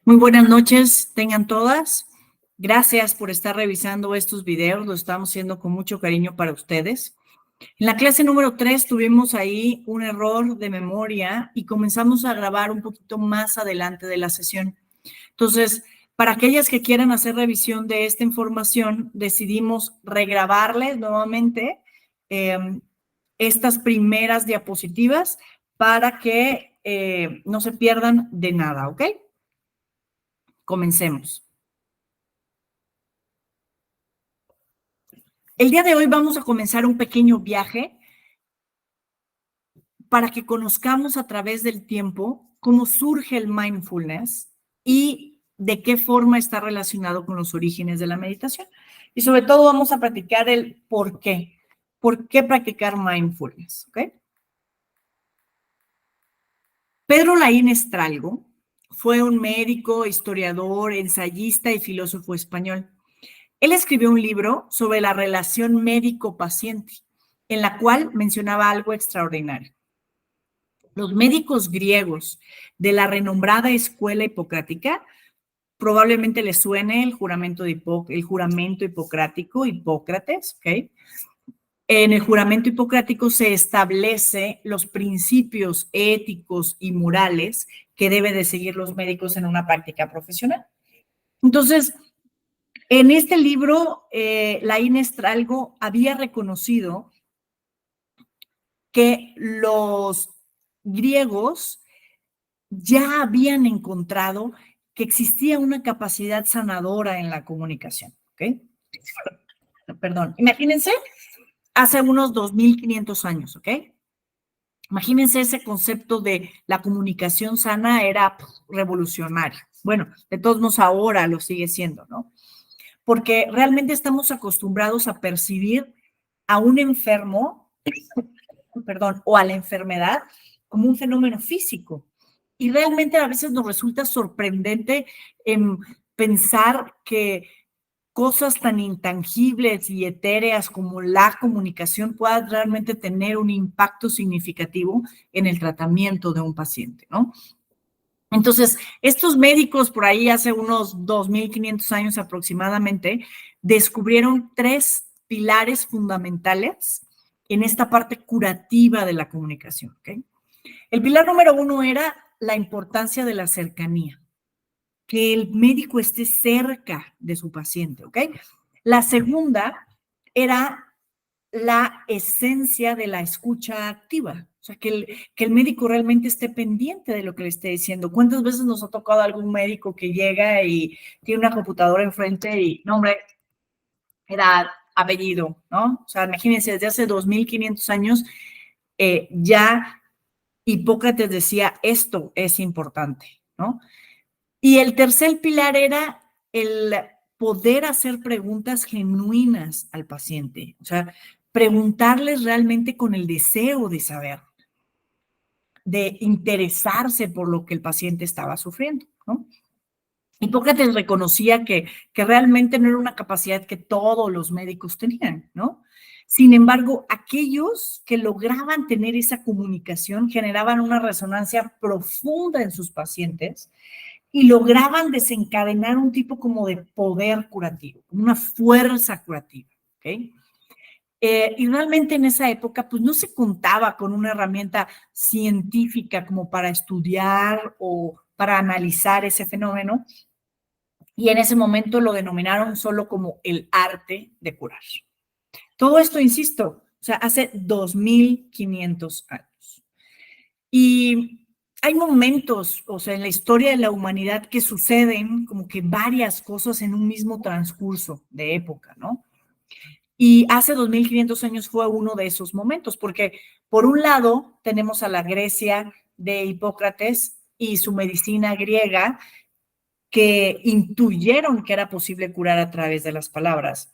Muy buenas noches, tengan todas. Gracias por estar revisando estos videos, lo estamos haciendo con mucho cariño para ustedes. En la clase número 3 tuvimos ahí un error de memoria y comenzamos a grabar un poquito más adelante de la sesión. Entonces, para aquellas que quieran hacer revisión de esta información, decidimos regrabarles nuevamente estas primeras diapositivas para que no se pierdan de nada, ¿ok? Comencemos. El día de hoy vamos a comenzar un pequeño viaje para que conozcamos a través del tiempo cómo surge el mindfulness y de qué forma está relacionado con los orígenes de la meditación. Y sobre todo vamos a practicar el por qué. ¿Por qué practicar mindfulness? ¿Okay? Pedro Laín Estralgo fue un médico, historiador, ensayista y filósofo español. Él escribió un libro sobre la relación médico-paciente, en la cual mencionaba algo extraordinario. Los médicos griegos de la renombrada escuela hipocrática, probablemente les suene el juramento hipocrático, Hipócrates, ¿ok? En el juramento hipocrático se establece los principios éticos y morales que deben de seguir los médicos en una práctica profesional. Entonces, en este libro, Laín Estralgo había reconocido que los griegos ya habían encontrado que existía una capacidad sanadora en la comunicación, ¿ok? Perdón, imagínense hace unos 2500 años, ¿ok? Imagínense ese concepto de la comunicación sana era revolucionario. Bueno, de todos modos ahora lo sigue siendo, ¿no? Porque realmente estamos acostumbrados a percibir a un enfermo, perdón, o a la enfermedad como un fenómeno físico. Y realmente a veces nos resulta sorprendente pensar que cosas tan intangibles y etéreas como la comunicación puedan realmente tener un impacto significativo en el tratamiento de un paciente, ¿no? Entonces, estos médicos por ahí hace unos 2500 años aproximadamente descubrieron 3 pilares fundamentales en esta parte curativa de la comunicación, ¿ok? El pilar número 1 era la importancia de la cercanía, que el médico esté cerca de su paciente, ¿ok? La segunda era la esencia de la escucha activa, o sea, que el médico realmente esté pendiente de lo que le esté diciendo. ¿Cuántas veces nos ha tocado algún médico que llega y tiene una computadora enfrente y, nombre, edad, apellido, ¿no? O sea, imagínense, desde hace 2500 años ya Hipócrates decía, esto es importante, ¿no? Y el tercer pilar era el poder hacer preguntas genuinas al paciente, o sea, preguntarles realmente con el deseo de saber, de interesarse por lo que el paciente estaba sufriendo, ¿no? Hipócrates reconocía que realmente no era una capacidad que todos los médicos tenían, ¿no? Sin embargo, aquellos que lograban tener esa comunicación generaban una resonancia profunda en sus pacientes y lograban desencadenar un tipo como de poder curativo, una fuerza curativa, ¿ok? Y realmente en esa época, pues no se contaba con una herramienta científica como para estudiar o para analizar ese fenómeno, y en ese momento lo denominaron solo como el arte de curar. Todo esto, insisto, o sea, hace 2500 años. Y hay momentos, o sea, en la historia de la humanidad que suceden como que varias cosas en un mismo transcurso de época, ¿no? Y hace 2500 años fue uno de esos momentos, porque por un lado tenemos a la Grecia de Hipócrates y su medicina griega, que intuyeron que era posible curar a través de las palabras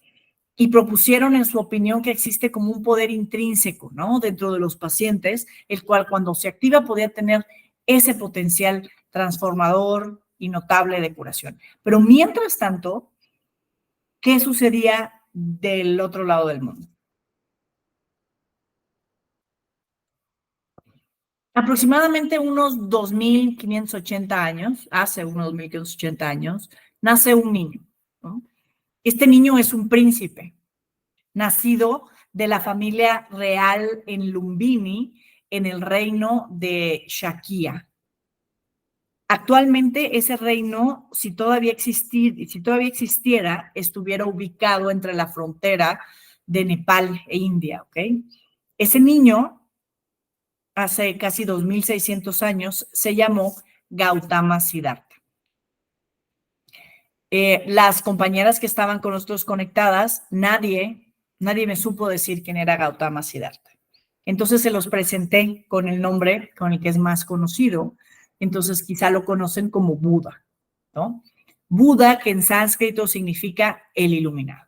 y propusieron en su opinión que existe como un poder intrínseco, ¿no? Dentro de los pacientes, el cual cuando se activa podía tener ese potencial transformador y notable de curación. Pero mientras tanto, ¿qué sucedía del otro lado del mundo? Aproximadamente unos 2580 años, hace unos 2580 años, nace un niño, ¿no? Este niño es un príncipe, nacido de la familia real en Lumbini, en el reino de Shakya. Actualmente ese reino, si todavía existiera, estuviera ubicado entre la frontera de Nepal e India, ¿ok? Ese niño, hace casi 2600 años, se llamó Gautama Siddhartha. Las compañeras que estaban con nosotros conectadas, nadie me supo decir quién era Gautama Siddhartha. Entonces se los presenté con el nombre con el que es más conocido. Entonces quizá lo conocen como Buda, ¿no? Buda, que en sánscrito significa el iluminado.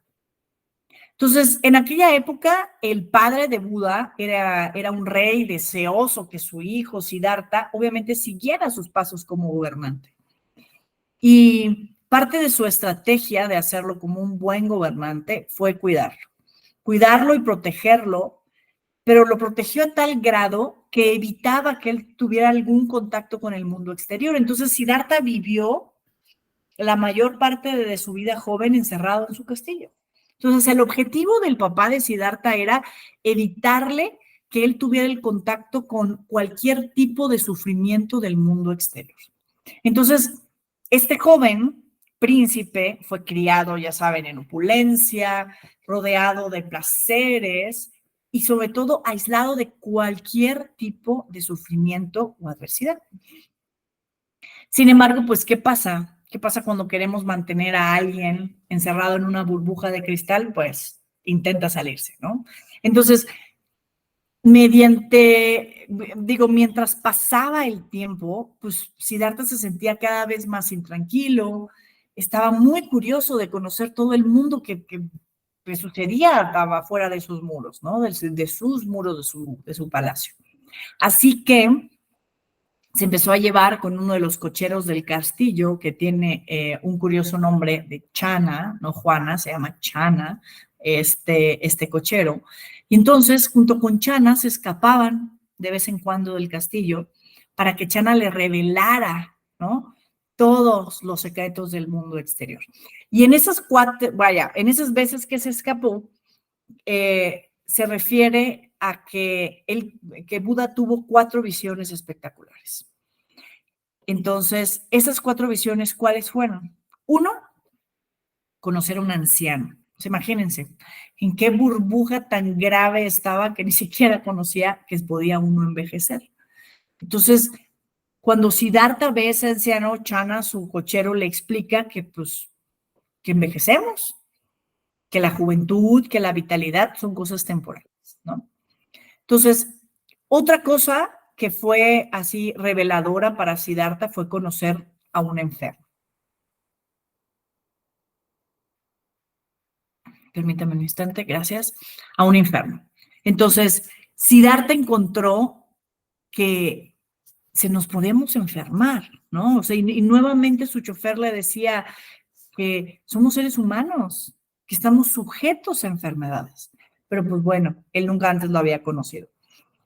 Entonces, en aquella época, el padre de Buda era un rey deseoso que su hijo, Siddhartha, obviamente siguiera sus pasos como gobernante. Y parte de su estrategia de hacerlo como un buen gobernante fue cuidarlo y protegerlo, pero lo protegió a tal grado que evitaba que él tuviera algún contacto con el mundo exterior. Entonces, Siddhartha vivió la mayor parte de su vida joven encerrado en su castillo. Entonces, el objetivo del papá de Siddhartha era evitarle que él tuviera el contacto con cualquier tipo de sufrimiento del mundo exterior. Entonces, este joven príncipe fue criado, ya saben, en opulencia, rodeado de placeres y sobre todo aislado de cualquier tipo de sufrimiento o adversidad. Sin embargo, pues, ¿qué pasa? ¿Qué pasa cuando queremos mantener a alguien encerrado en una burbuja de cristal? Pues intenta salirse, ¿no? Entonces, mientras pasaba el tiempo, pues Siddhartha se sentía cada vez más intranquilo, estaba muy curioso de conocer todo el mundo que sucedía afuera de sus muros, ¿no? De sus muros, de su palacio. Así que se empezó a llevar con uno de los cocheros del castillo, que tiene un curioso nombre de Chana, no Juana, se llama Chana, este cochero. Y entonces, junto con Chana, se escapaban de vez en cuando del castillo para que Chana le revelara, ¿no?, todos los secretos del mundo exterior. Y en en esas veces que se escapó, se refiere a que Buda tuvo 4 visiones espectaculares. Entonces, esas 4 visiones, ¿cuáles fueron? 1, conocer a un anciano. Pues imagínense, en qué burbuja tan grave estaba que ni siquiera conocía que podía uno envejecer. Entonces, cuando Siddhartha ve a ese anciano, Chana, su cochero, le explica que, pues, que envejecemos, que la juventud, que la vitalidad son cosas temporales, ¿no? Entonces, otra cosa que fue así reveladora para Siddhartha fue conocer a un enfermo. Permítame un instante, gracias. A un enfermo. Entonces, Siddhartha encontró que nos podemos enfermar, ¿no? O sea, y nuevamente su chofer le decía que somos seres humanos, que estamos sujetos a enfermedades. Pero pues bueno, él nunca antes lo había conocido.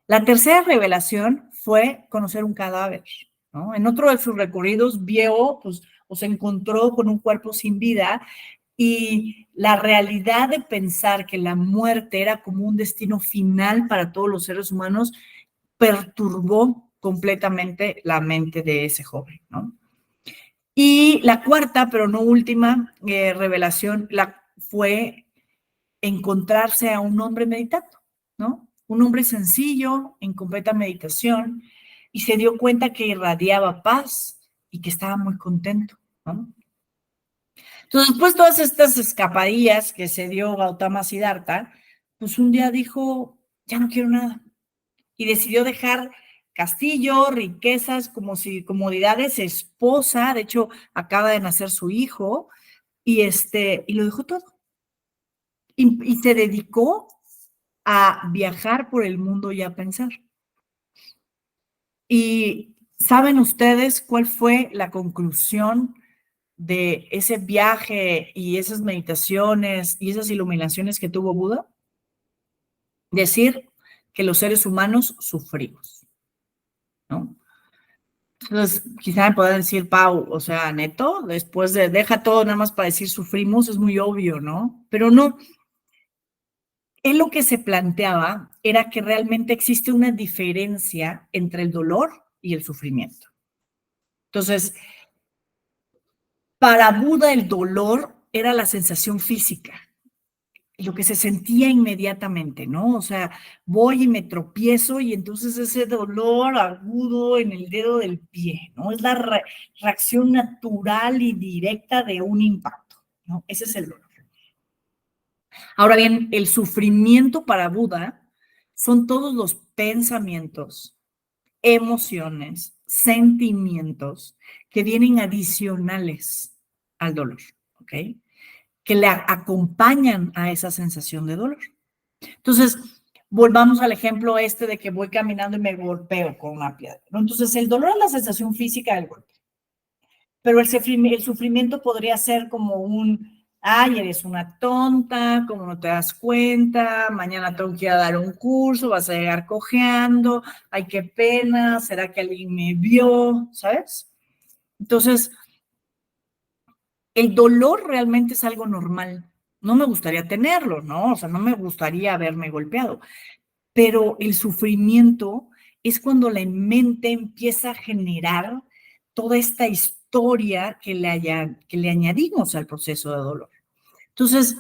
La tercera revelación fue conocer un cadáver, ¿no? En otro de sus recorridos vio, pues, o se encontró con un cuerpo sin vida, y la realidad de pensar que la muerte era como un destino final para todos los seres humanos perturbó completamente la mente de ese joven, ¿no? Y la cuarta, pero no última, revelación fue encontrarse a un hombre meditando, ¿no? Un hombre sencillo, en completa meditación, y se dio cuenta que irradiaba paz y que estaba muy contento, ¿no? Entonces, después de todas estas escapadillas que se dio Gautama Siddhartha, pues un día dijo, ya no quiero nada. Y decidió dejar castillo, riquezas, comodidades, esposa, de hecho, acaba de nacer su hijo, y lo dejó todo. Y se dedicó a viajar por el mundo y a pensar. ¿Y saben ustedes cuál fue la conclusión de ese viaje y esas meditaciones y esas iluminaciones que tuvo Buda? Decir que los seres humanos sufrimos. ¿no? Entonces, quizá me puedan decir, Pau, o sea, neto, después de deja todo nada más para decir sufrimos, es muy obvio, ¿no? Pero no, él lo que se planteaba era que realmente existe una diferencia entre el dolor y el sufrimiento. Entonces, para Buda el dolor era la sensación física, lo que se sentía inmediatamente, ¿no? O sea, voy y me tropiezo y entonces ese dolor agudo en el dedo del pie, ¿no? Es la reacción natural y directa de un impacto, ¿no? Ese es el dolor. Ahora bien, el sufrimiento para Buda son todos los pensamientos, emociones, sentimientos que vienen adicionales al dolor, ¿ok? Que le acompañan a esa sensación de dolor. Entonces, volvamos al ejemplo este de que voy caminando y me golpeo con una piedra, ¿no? Entonces, el dolor es la sensación física del golpe, pero el sufrimiento podría ser como un, ay, eres una tonta, como no te das cuenta, mañana tengo que ir a dar un curso, vas a llegar cojeando, ay, qué pena, ¿será que alguien me vio? ¿Sabes? Entonces, el dolor realmente es algo normal. No me gustaría tenerlo, ¿no? O sea, no me gustaría haberme golpeado. Pero el sufrimiento es cuando la mente empieza a generar toda esta historia que le añadimos al proceso de dolor. Entonces,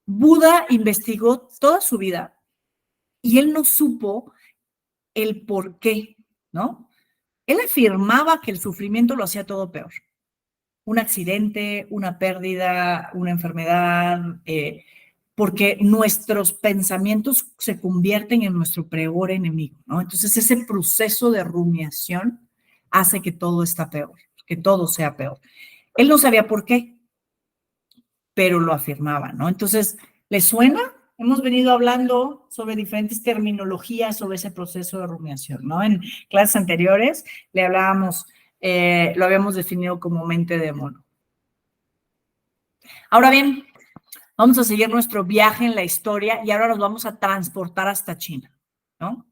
Buda investigó toda su vida y él no supo el por qué, ¿no? Él afirmaba que el sufrimiento lo hacía todo peor. Un accidente, una pérdida, una enfermedad, porque nuestros pensamientos se convierten en nuestro peor enemigo, ¿no? Entonces ese proceso de rumiación hace que todo está peor, que todo sea peor. Él no sabía por qué, pero lo afirmaba, ¿no? Entonces, ¿les suena? Hemos venido hablando sobre diferentes terminologías sobre ese proceso de rumiación, ¿no? En clases anteriores le hablábamos, lo habíamos definido como mente de mono. Ahora bien, vamos a seguir nuestro viaje en la historia y ahora nos vamos a transportar hasta China, ¿no?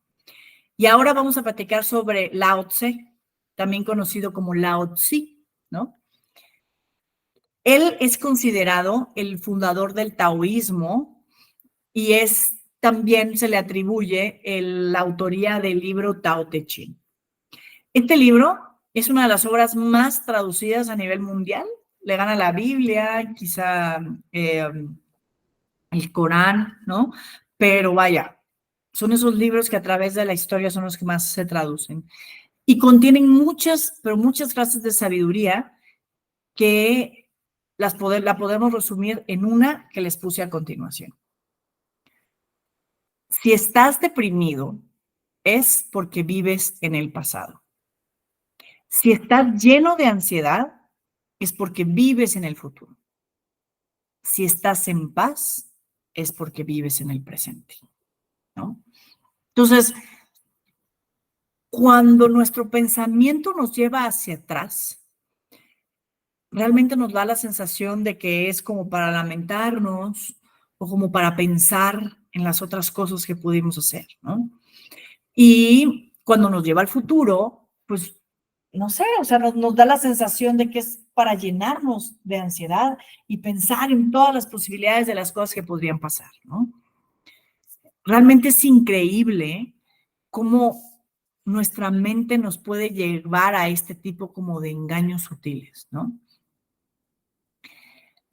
Y ahora vamos a platicar sobre Lao Tse, también conocido como Lao Tzu, ¿no? Él es considerado el fundador del taoísmo y también se le atribuye la autoría del libro Tao Te Ching. Este libro es una de las obras más traducidas a nivel mundial. Le gana la Biblia, quizá el Corán, ¿no? Pero vaya, son esos libros que a través de la historia son los que más se traducen. Y contienen muchas, pero muchas frases de sabiduría que la podemos resumir en una que les puse a continuación. Si estás deprimido, es porque vives en el pasado. Si estás lleno de ansiedad, es porque vives en el futuro. Si estás en paz, es porque vives en el presente, ¿no? Entonces, cuando nuestro pensamiento nos lleva hacia atrás, realmente nos da la sensación de que es como para lamentarnos o como para pensar en las otras cosas que pudimos hacer, ¿no? Y cuando nos lleva al futuro, pues, no sé, o sea, nos da la sensación de que es para llenarnos de ansiedad y pensar en todas las posibilidades de las cosas que podrían pasar, ¿no? Realmente es increíble cómo nuestra mente nos puede llevar a este tipo como de engaños sutiles, ¿no?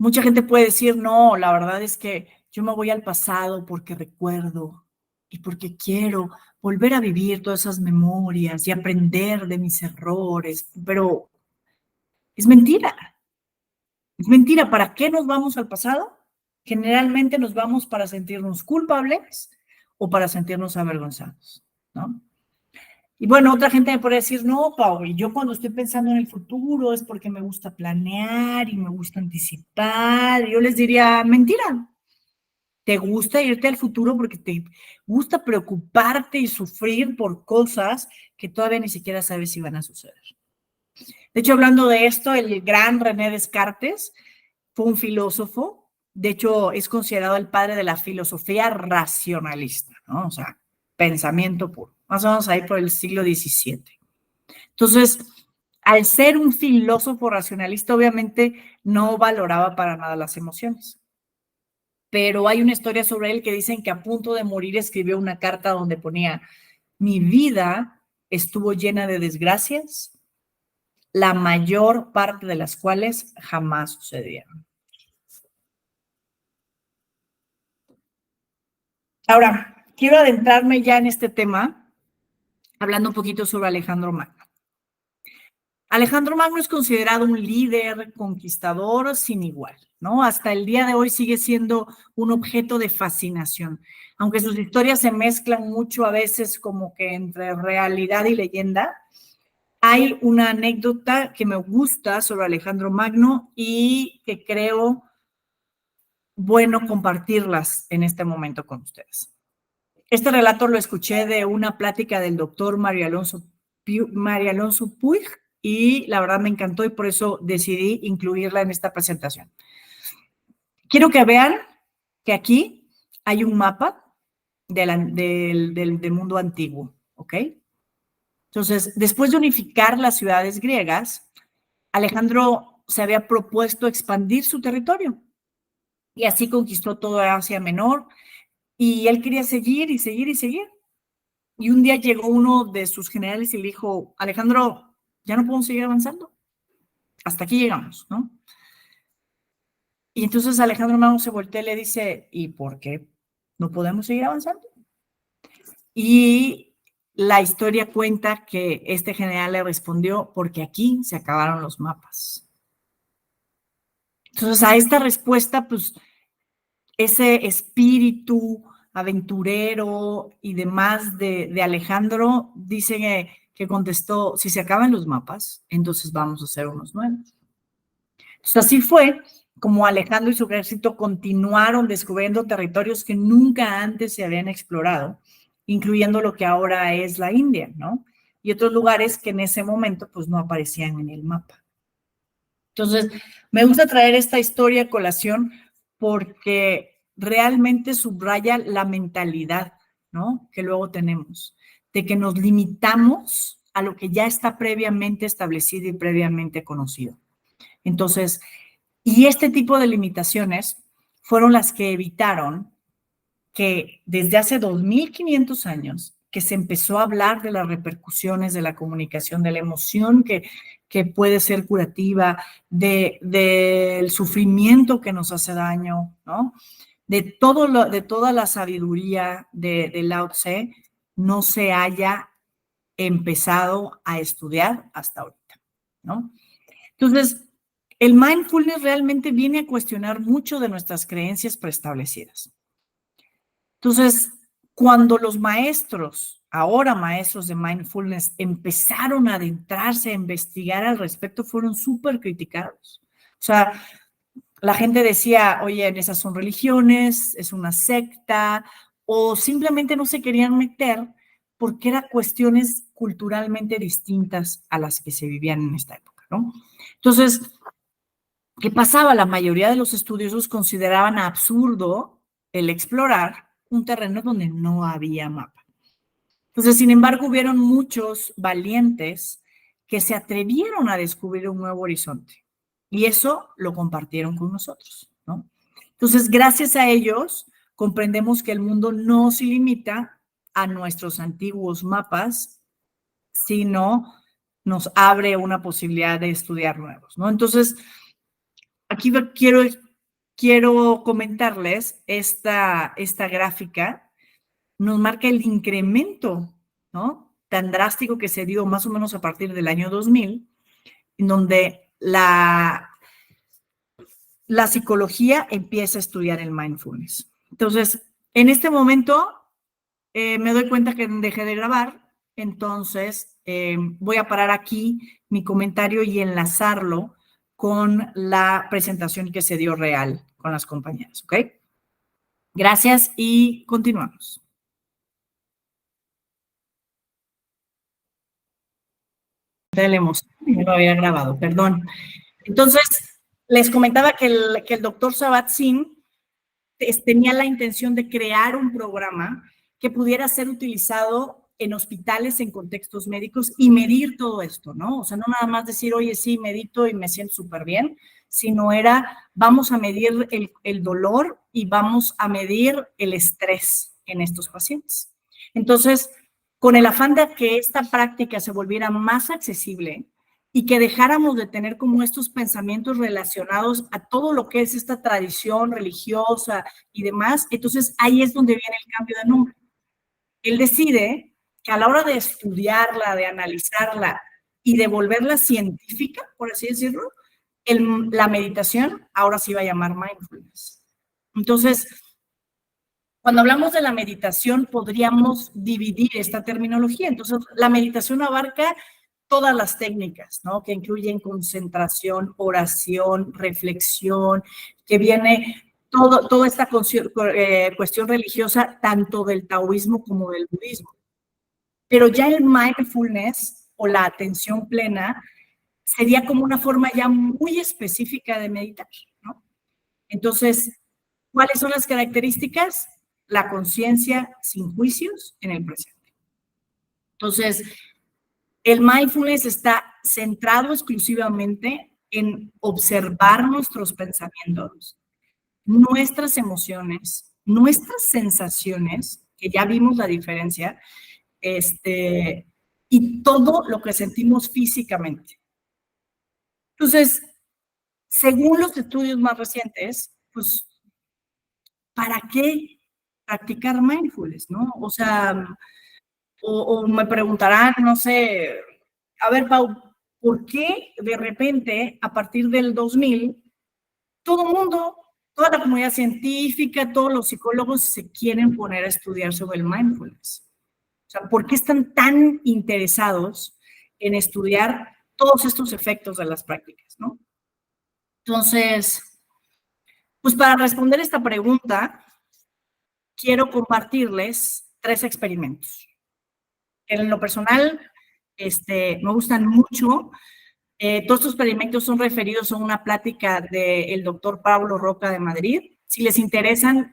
Mucha gente puede decir, no, la verdad es que yo me voy al pasado porque recuerdo y porque quiero volver a vivir todas esas memorias y aprender de mis errores, pero es mentira. Es mentira. ¿Para qué nos vamos al pasado? Generalmente nos vamos para sentirnos culpables o para sentirnos avergonzados, ¿no? Y bueno, otra gente me puede decir, no, Pau, yo cuando estoy pensando en el futuro es porque me gusta planear y me gusta anticipar. Yo les diría, mentira. Te gusta irte al futuro porque te gusta preocuparte y sufrir por cosas que todavía ni siquiera sabes si van a suceder. De hecho, hablando de esto, el gran René Descartes fue un filósofo. De hecho, es considerado el padre de la filosofía racionalista, ¿no? O sea, pensamiento puro. Más o menos ahí por el siglo XVII. Entonces, al ser un filósofo racionalista, obviamente no valoraba para nada las emociones. Pero hay una historia sobre él que dicen que a punto de morir escribió una carta donde ponía: mi vida estuvo llena de desgracias, la mayor parte de las cuales jamás sucedieron. Ahora, quiero adentrarme ya en este tema, hablando un poquito sobre Alejandro Magno. Alejandro Magno es considerado un líder conquistador sin igual, ¿no? Hasta el día de hoy sigue siendo un objeto de fascinación, aunque sus historias se mezclan mucho a veces como que entre realidad y leyenda. Hay una anécdota que me gusta sobre Alejandro Magno y que creo bueno compartirlas en este momento con ustedes. Este relato lo escuché de una plática del doctor Mario Alonso Puig y la verdad me encantó y por eso decidí incluirla en esta presentación. Quiero que vean que aquí hay un mapa del mundo antiguo, ¿ok? Entonces, después de unificar las ciudades griegas, Alejandro se había propuesto expandir su territorio y así conquistó toda Asia Menor y él quería seguir y seguir y seguir. Y un día llegó uno de sus generales y le dijo: Alejandro, ya no podemos seguir avanzando. Hasta aquí llegamos, ¿no? Y entonces Alejandro Magno se voltea y le dice: ¿y por qué no podemos seguir avanzando? Y la historia cuenta que este general le respondió: porque aquí se acabaron los mapas. Entonces a esta respuesta, pues ese espíritu aventurero y demás de Alejandro dice que contestó: si se acaban los mapas, entonces vamos a hacer unos nuevos. Entonces así fue como Alejandro y su ejército continuaron descubriendo territorios que nunca antes se habían explorado, incluyendo lo que ahora es la India, ¿no? Y otros lugares que en ese momento pues no aparecían en el mapa. Entonces, me gusta traer esta historia a colación porque realmente subraya la mentalidad, ¿no? Que luego tenemos, de que nos limitamos a lo que ya está previamente establecido y previamente conocido. Entonces, y este tipo de limitaciones fueron las que evitaron que desde hace 2500 años que se empezó a hablar de las repercusiones de la comunicación, de la emoción que puede ser curativa, del sufrimiento que nos hace daño, ¿no? De toda la sabiduría de Lao Tse no se haya empezado a estudiar hasta ahorita, ¿no? Entonces, el mindfulness realmente viene a cuestionar mucho de nuestras creencias preestablecidas. Entonces, cuando los maestros, ahora maestros de mindfulness, empezaron a adentrarse, a investigar al respecto, fueron súper criticados. O sea, la gente decía: oye, esas son religiones, es una secta, o simplemente no se querían meter porque eran cuestiones culturalmente distintas a las que se vivían en esta época, ¿no? Entonces, ¿qué pasaba? La mayoría de los estudiosos consideraban absurdo el explorar un terreno donde no había mapa. Entonces, sin embargo, hubieron muchos valientes que se atrevieron a descubrir un nuevo horizonte y eso lo compartieron con nosotros, ¿no? Entonces, gracias a ellos, comprendemos que el mundo no se limita a nuestros antiguos mapas, sino nos abre una posibilidad de estudiar nuevos, ¿no? Entonces, aquí quiero comentarles esta gráfica, nos marca el incremento, ¿no? Tan drástico que se dio más o menos a partir del año 2000, en donde la psicología empieza a estudiar el mindfulness. Entonces, en este momento me doy cuenta que dejé de grabar, entonces voy a parar aquí mi comentario y enlazarlo con la presentación que se dio real con las compañeras, ¿ok? Gracias y continuamos. De la emoción, no lo había grabado, perdón. Entonces, les comentaba que el doctor Sabat-Zinn tenía la intención de crear un programa que pudiera ser utilizado en hospitales, en contextos médicos y medir todo esto, ¿no? O sea, no nada más decir, oye, sí, medito y me siento súper bien, sino era, vamos a medir el dolor y vamos a medir el estrés en estos pacientes. Entonces, con el afán de que esta práctica se volviera más accesible y que dejáramos de tener como estos pensamientos relacionados a todo lo que es esta tradición religiosa y demás, entonces ahí es donde viene el cambio de nombre. Él decide que a la hora de estudiarla, de analizarla y de volverla científica, por así decirlo, la meditación ahora se iba a llamar mindfulness. Entonces, cuando hablamos de la meditación, podríamos dividir esta terminología. Entonces, la meditación abarca todas las técnicas, ¿no? Que incluyen concentración, oración, reflexión, que viene toda esta cuestión religiosa, tanto del taoísmo como del budismo. Pero ya el mindfulness o la atención plena sería como una forma ya muy específica de meditar, ¿no? Entonces, ¿cuáles son las características? La conciencia sin juicios en el presente. Entonces, el mindfulness está centrado exclusivamente en observar nuestros pensamientos, nuestras emociones, nuestras sensaciones, que ya vimos la diferencia, y todo lo que sentimos físicamente. Entonces, según los estudios más recientes, pues, ¿para qué practicar mindfulness, no? O sea, o me preguntarán, no sé, a ver, Pau, ¿por qué de repente, a partir del 2000, todo el mundo, toda la comunidad científica, todos los psicólogos se quieren poner a estudiar sobre el mindfulness? O sea, ¿por qué están tan interesados en estudiar todos estos efectos de las prácticas, ¿no? Entonces, pues para responder esta pregunta, quiero compartirles 3 experimentos. En lo personal, me gustan mucho. Todos estos experimentos son referidos a una plática del doctor Pablo Roca de Madrid. Si les interesan,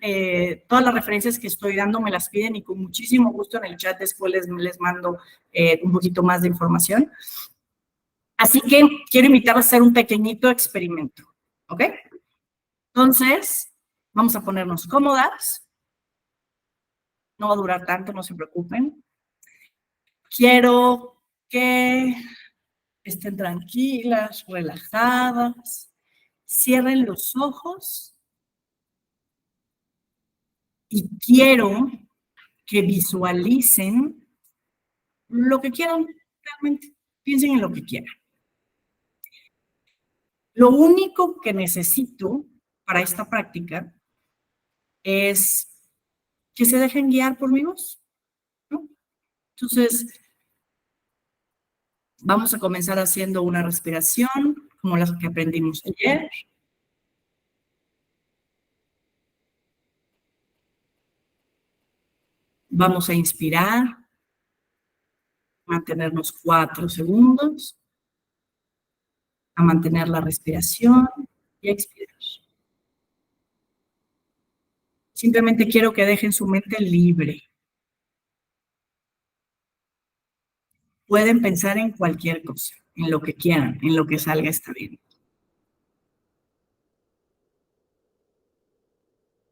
todas las referencias que estoy dando me las piden y con muchísimo gusto en el chat después les mando un poquito más de información. Así que quiero invitarlos a hacer un pequeñito experimento, ¿ok? Entonces, vamos a ponernos cómodas. No va a durar tanto, no se preocupen. Quiero que estén tranquilas, relajadas, cierren los ojos y quiero que visualicen lo que quieran realmente. Piensen en lo que quieran. Lo único que necesito para esta práctica es que se dejen guiar por mi voz, ¿no? Entonces, vamos a comenzar haciendo una respiración como las que aprendimos ayer. Vamos a inspirar, mantenernos 4 segundos, a mantener la respiración y a expirar. Simplemente quiero que dejen su mente libre. Pueden pensar en cualquier cosa, en lo que quieran, en lo que salga está bien.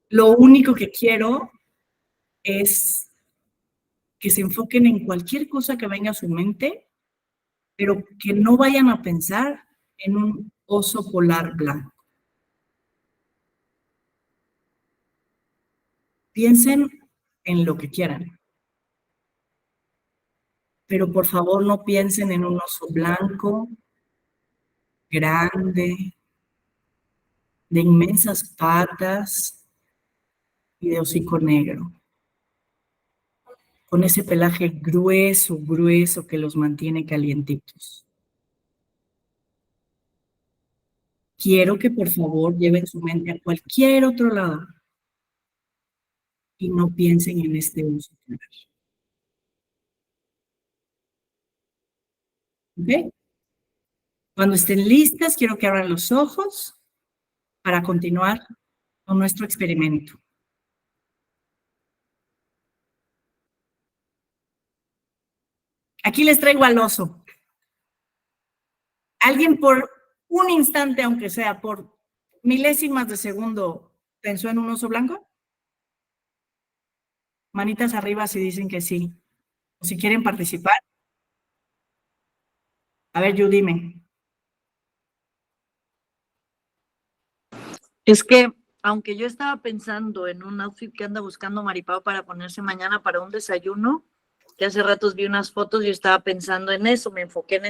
Lo único que quiero es que se enfoquen en cualquier cosa que venga a su mente, pero que no vayan a pensar en un oso polar blanco. Piensen en lo que quieran, pero por favor no piensen en un oso blanco, grande, de inmensas patas y de hocico negro, con ese pelaje grueso, grueso que los mantiene calientitos. Quiero que por favor lleven su mente a cualquier otro lado y no piensen en este oso polar. ¿Ok? Cuando estén listas, quiero que abran los ojos para continuar con nuestro experimento. Aquí les traigo al oso. ¿Alguien por un instante, aunque sea por milésimas de segundo, pensó en un oso blanco? Manitas arriba si dicen que sí. O si quieren participar. A ver, Yu, dime. Es que, aunque yo estaba pensando en un outfit que anda buscando Maripao para ponerse mañana para un desayuno, que hace ratos vi unas fotos y estaba pensando en eso, me enfoqué en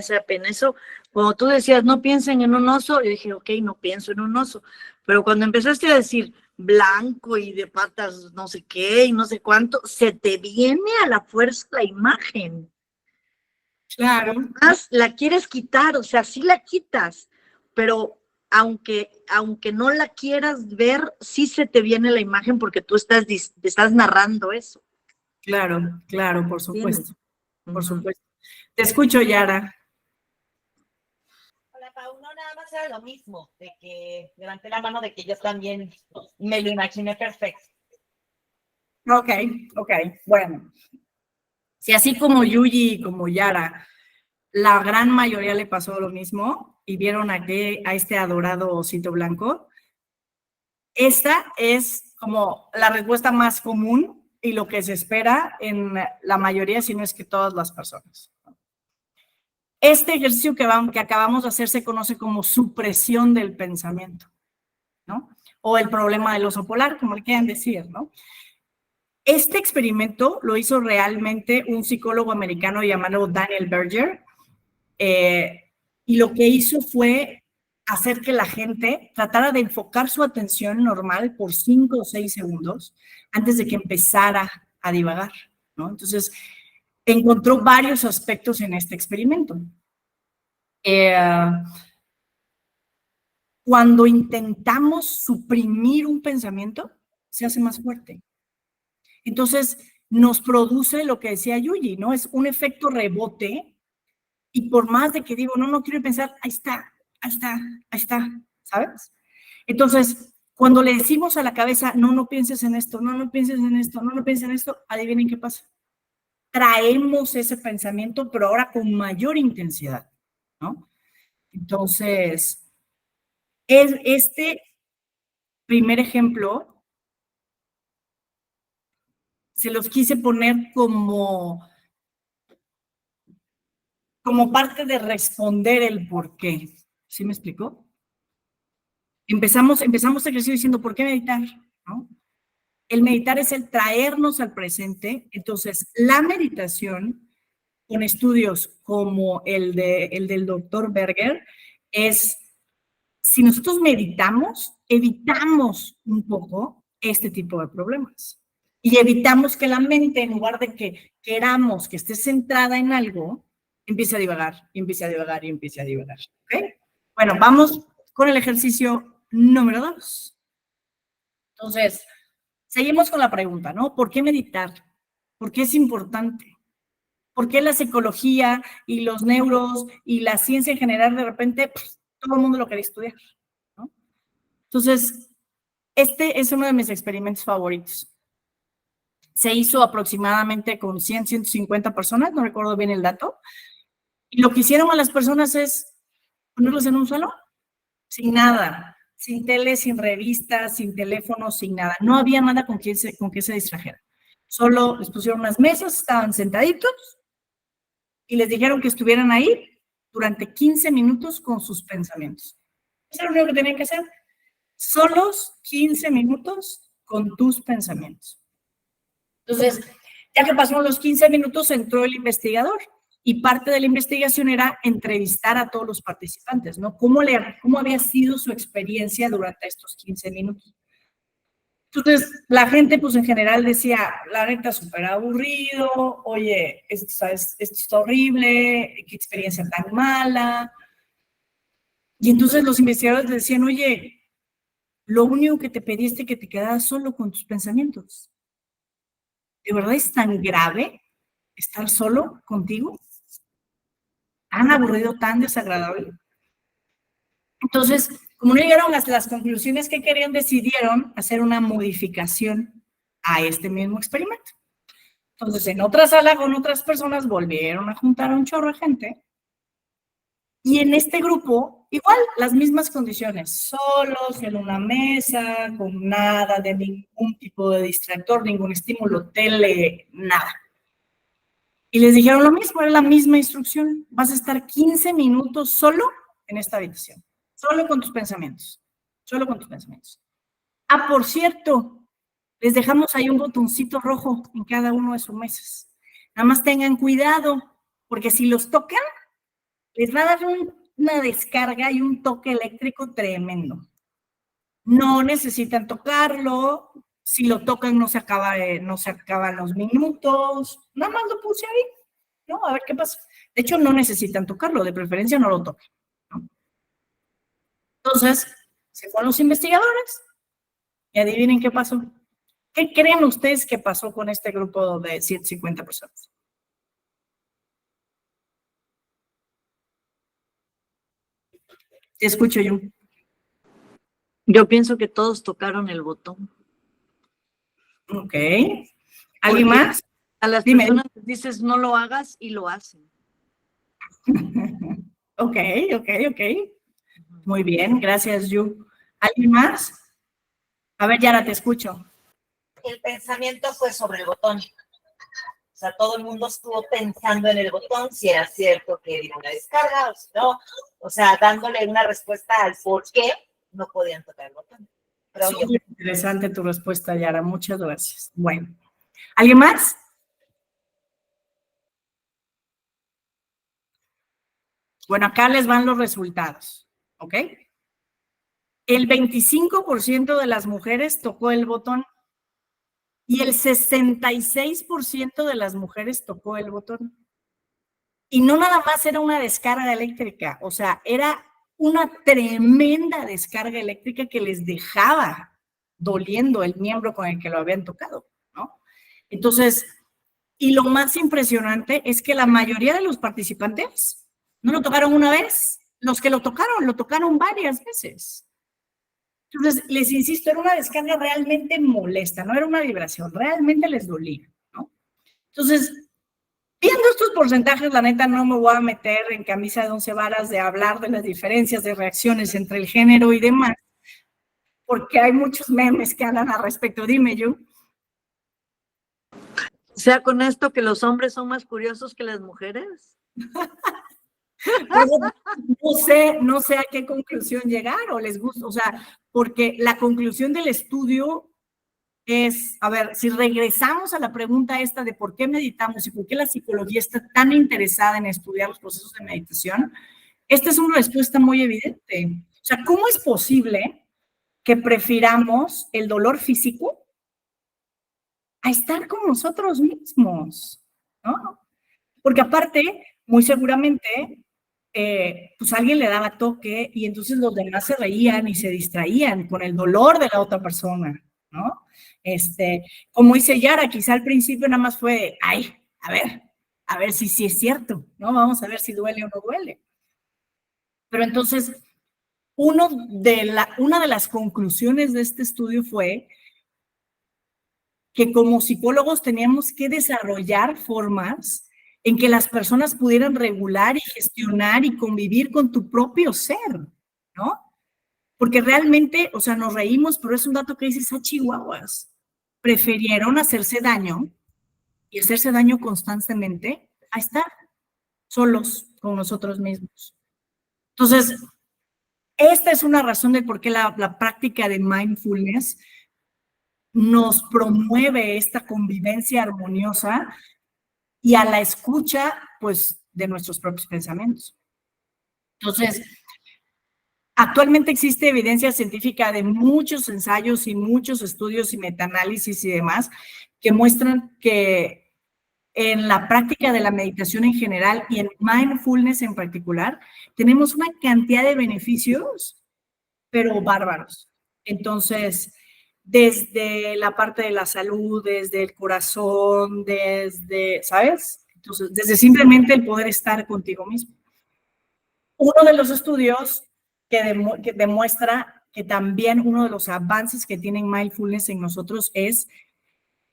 eso. Cuando tú decías, no piensen en un oso, yo dije, ok, no pienso en un oso. Pero cuando empezaste a decir blanco y de patas no sé qué y no sé cuánto, se te viene a la fuerza la imagen. Claro. Más la quieres quitar, o sea, sí la quitas, pero aunque no la quieras ver, sí se te viene la imagen porque tú estás narrando eso. Claro, claro, por supuesto. Por Uh-huh. supuesto. Te escucho, Yara. Hola, Pau. No, nada más era lo mismo, de que levanté la mano de que yo también me lo imaginé perfecto. Ok, bueno. Si así como Yuji y como Yara, la gran mayoría le pasó lo mismo y vieron a este adorado osito blanco, esta es como la respuesta más común y lo que se espera en la mayoría, si no es que todas las personas. Este ejercicio que acabamos de hacer se conoce como supresión del pensamiento, ¿no? O el problema del oso polar, como le quieran decir, ¿no? Este experimento lo hizo realmente un psicólogo americano llamado Daniel Berger, y lo que hizo fue hacer que la gente tratara de enfocar su atención normal por 5 o 6 segundos antes de que empezara a divagar, ¿no? Entonces, encontró varios aspectos en este experimento. Cuando intentamos suprimir un pensamiento, se hace más fuerte. Entonces, nos produce lo que decía Yuji, ¿no? Es un efecto rebote y por más de que digo, no quiero pensar, ahí está, ¿sabes? Entonces, cuando le decimos a la cabeza, no pienses en esto, no pienses en esto, no pienses en esto, adivinen qué pasa. Traemos ese pensamiento, pero ahora con mayor intensidad, ¿no? Entonces, este primer ejemplo se los quise poner como parte de responder el por qué. ¿Sí me explicó? Empezamos el ejercicio diciendo, ¿por qué meditar? ¿No? El meditar es el traernos al presente. Entonces, la meditación, con estudios como el del doctor Berger, es, si nosotros meditamos, evitamos un poco este tipo de problemas. Y evitamos que la mente, en lugar de que queramos que esté centrada en algo, empiece a divagar, y empiece a divagar, y empiece a divagar. ¿Ok? Bueno, vamos con el ejercicio número 2. Entonces, seguimos con la pregunta, ¿no? ¿Por qué meditar? ¿Por qué es importante? ¿Por qué la psicología y los neuros y la ciencia en general de repente todo el mundo lo quiere estudiar, ¿no? Entonces, este es uno de mis experimentos favoritos. Se hizo aproximadamente con 100, 150 personas, no recuerdo bien el dato, y lo que hicieron a las personas es ponerlos en un salón, sin nada, sin tele, sin revistas, sin teléfono, sin nada. No había nada con que se distrajeran. Solo les pusieron unas mesas, estaban sentaditos y les dijeron que estuvieran ahí durante 15 minutos con sus pensamientos. Eso es lo único que tenían que hacer. Solos 15 minutos con tus pensamientos. Entonces, ya que pasaron los 15 minutos, entró el investigador y parte de la investigación era entrevistar a todos los participantes, ¿no? ¿Cómo había sido su experiencia durante estos 15 minutos? Entonces, la gente, pues en general decía, la neta, súper aburrido, oye, esto está horrible, qué experiencia tan mala. Y entonces los investigadores decían, oye, lo único que te pediste que te quedaras solo con tus pensamientos. ¿De verdad es tan grave estar solo contigo? ¿Tan aburrido, tan desagradable? Entonces, como no llegaron a las conclusiones que querían, decidieron hacer una modificación a este mismo experimento. Entonces, en otra sala con otras personas volvieron a juntar a un chorro de gente. Y en este grupo, igual, las mismas condiciones, solos, en una mesa, con nada de ningún tipo de distractor, ningún estímulo, tele, nada. Y les dijeron lo mismo, era la misma instrucción. Vas a estar 15 minutos solo en esta habitación, solo con tus pensamientos, solo con tus pensamientos. Ah, por cierto, les dejamos ahí un botoncito rojo en cada uno de sus mesas. Nada más tengan cuidado, porque si los tocan, les va a dar una descarga y un toque eléctrico tremendo. No necesitan tocarlo. Si lo tocan, no se acaban los minutos. Nada más lo puse ahí, ¿no? A ver qué pasa. De hecho, no necesitan tocarlo, de preferencia no lo toquen, ¿no? Entonces, se fueron los investigadores y adivinen qué pasó. ¿Qué creen ustedes que pasó con este grupo de 150 personas? Te escucho yo. Yo pienso que todos tocaron el botón. Ok. ¿Alguien Porque más? a las Dime. personas les dices no lo hagas y lo hacen. Ok. Muy bien, gracias, Yu. ¿Alguien más? A ver, Yara, te escucho. El pensamiento fue sobre el botón. O sea, todo el mundo estuvo pensando en el botón, si era cierto que era una descarga o si no. O sea, dándole una respuesta al por qué no podían tocar el botón. Pero Súper interesante tu respuesta, Yara. Muchas gracias. Bueno, ¿alguien más? Bueno, acá les van los resultados, ¿ok? El 25% de las mujeres tocó el botón y el 66% de las mujeres tocó el botón. Y no nada más era una descarga eléctrica, o sea, era una tremenda descarga eléctrica que les dejaba doliendo el miembro con el que lo habían tocado, ¿no? Entonces, y lo más impresionante es que la mayoría de los participantes no lo tocaron una vez, los que lo tocaron varias veces. Entonces, les insisto, era una descarga realmente molesta, no era una vibración, realmente les dolía, ¿no? Entonces, viendo estos porcentajes, la neta no me voy a meter en camisa de 11 varas de hablar de las diferencias de reacciones entre el género y demás, porque hay muchos memes que hablan al respecto. Dime, Yu. O sea, con esto que los hombres son más curiosos que las mujeres. No sé a qué conclusión llegar o les gusta, o sea, porque la conclusión del estudio es, a ver, si regresamos a la pregunta esta de por qué meditamos y por qué la psicología está tan interesada en estudiar los procesos de meditación, esta es una respuesta muy evidente. O sea, ¿cómo es posible que prefiramos el dolor físico a estar con nosotros mismos? ¿No? Porque aparte, muy seguramente, pues alguien le daba toque y entonces los demás se reían y se distraían con el dolor de la otra persona, ¿no? Como dice Yara, quizá al principio nada más fue, ay, a ver si sí es cierto, ¿no? Vamos a ver si duele o no duele. Pero entonces, una de las conclusiones de este estudio fue que como psicólogos teníamos que desarrollar formas en que las personas pudieran regular y gestionar y convivir con tu propio ser, ¿no? Porque realmente, o sea, nos reímos, pero es un dato que dices, chihuahuas, prefirieron hacerse daño y hacerse daño constantemente a estar solos con nosotros mismos. Entonces, esta es una razón de por qué la práctica de mindfulness nos promueve esta convivencia armoniosa y a la escucha, pues, de nuestros propios pensamientos. Entonces, actualmente existe evidencia científica de muchos ensayos y muchos estudios y metaanálisis y demás que muestran que en la práctica de la meditación en general y en mindfulness en particular, tenemos una cantidad de beneficios, pero bárbaros. Entonces, desde la parte de la salud, desde el corazón, ¿sabes? Entonces, desde simplemente el poder estar contigo mismo. Uno de los estudios que demuestra que también uno de los avances que tiene mindfulness en nosotros es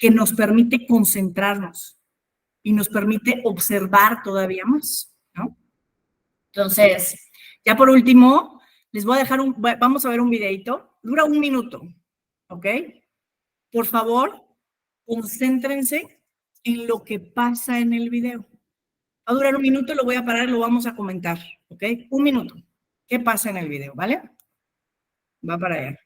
que nos permite concentrarnos y nos permite observar todavía más, ¿no? Entonces, ya por último, les voy a dejar vamos a ver un videito, dura 1 minuto, ¿ok? Por favor, concéntrense en lo que pasa en el video. Va a durar 1 minuto, lo voy a parar, lo vamos a comentar, ¿ok? 1 minuto. ¿Qué pasa en el video, vale? Va para allá.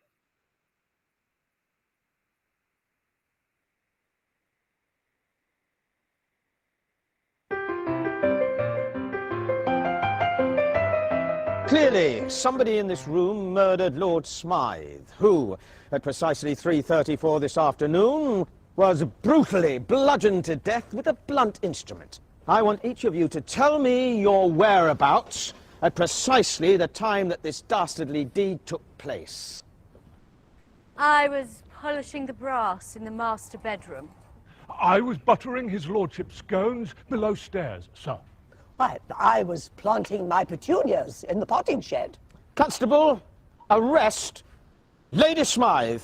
Clearly, somebody in this room murdered Lord Smythe, who, at precisely 3:34 this afternoon, was brutally bludgeoned to death with a blunt instrument. I want each of you to tell me your whereabouts at precisely the time that this dastardly deed took place. I was polishing the brass in the master bedroom. I was buttering his lordship's scones below stairs, sir. I was planting my petunias in the potting shed. Constable, arrest Lady Smythe.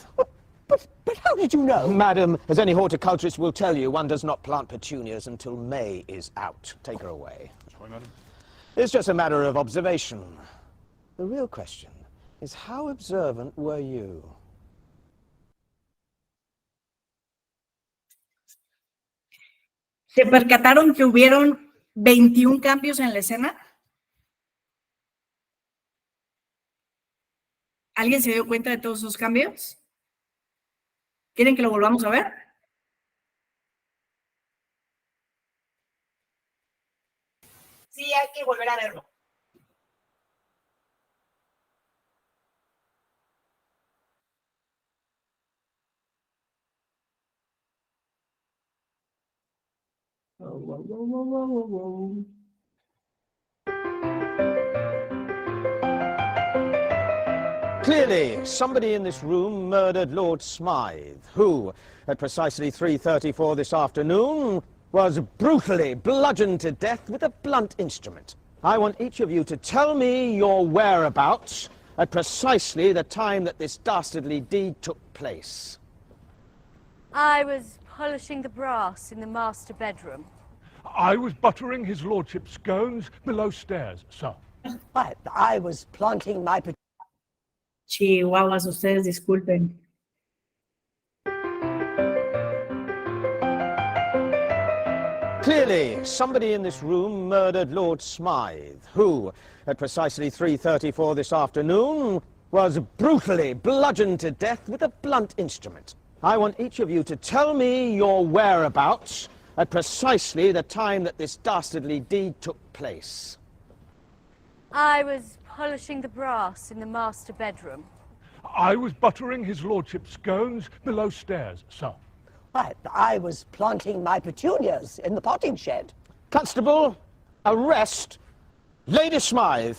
But how did you know? Madam, as any horticulturist will tell you, one does not plant petunias until May is out. Take her away. Sorry, madam. It's just a matter of observation. The real question is, how observant were you? ¿Se percataron que hubieron 21 cambios en la escena? ¿Alguien se dio cuenta de todos esos cambios? ¿Quieren que lo volvamos a ver? Sí, hay que volver a verlo. Clearly, somebody in this room murdered Lord Smythe, who, at precisely 3:34 this afternoon, was brutally bludgeoned to death with a blunt instrument. I want each of you to tell me your whereabouts at precisely the time that this dastardly deed took place. I was polishing the brass in the master bedroom. I was buttering his lordship's scones below stairs, sir. I was planting my petunias. Chihuahuas, ustedes disculpen. Clearly, somebody in this room murdered Lord Smythe, who, at precisely 3:34 this afternoon, was brutally bludgeoned to death with a blunt instrument. I want each of you to tell me your whereabouts at precisely the time that this dastardly deed took place. I was polishing the brass in the master bedroom. I was buttering his lordship's scones below stairs, sir. I was planting my petunias in the potting shed. Constable, arrest Lady Smythe.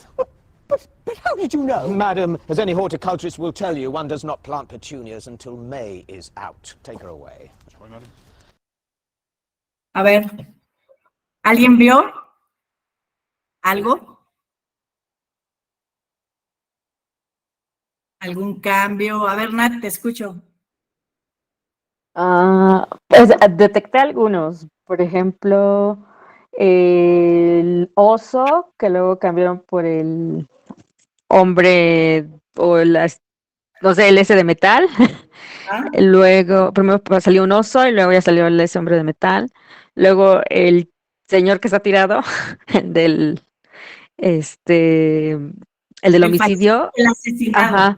But how did you know? Madam, as any horticulturist will tell you, one does not plant petunias until May is out. Take her away. Sorry, madam. A ver, ¿alguien vio algo? ¿Algún cambio? A ver, Nat, te escucho. Pues detecté algunos. Por ejemplo, el oso, que luego cambiaron por el hombre o no sé, el ese de metal. ¿Ah? Luego, primero salió un oso y luego ya salió ese hombre de metal. Luego el señor que está tirado, el del homicidio. El asesinado. Ajá.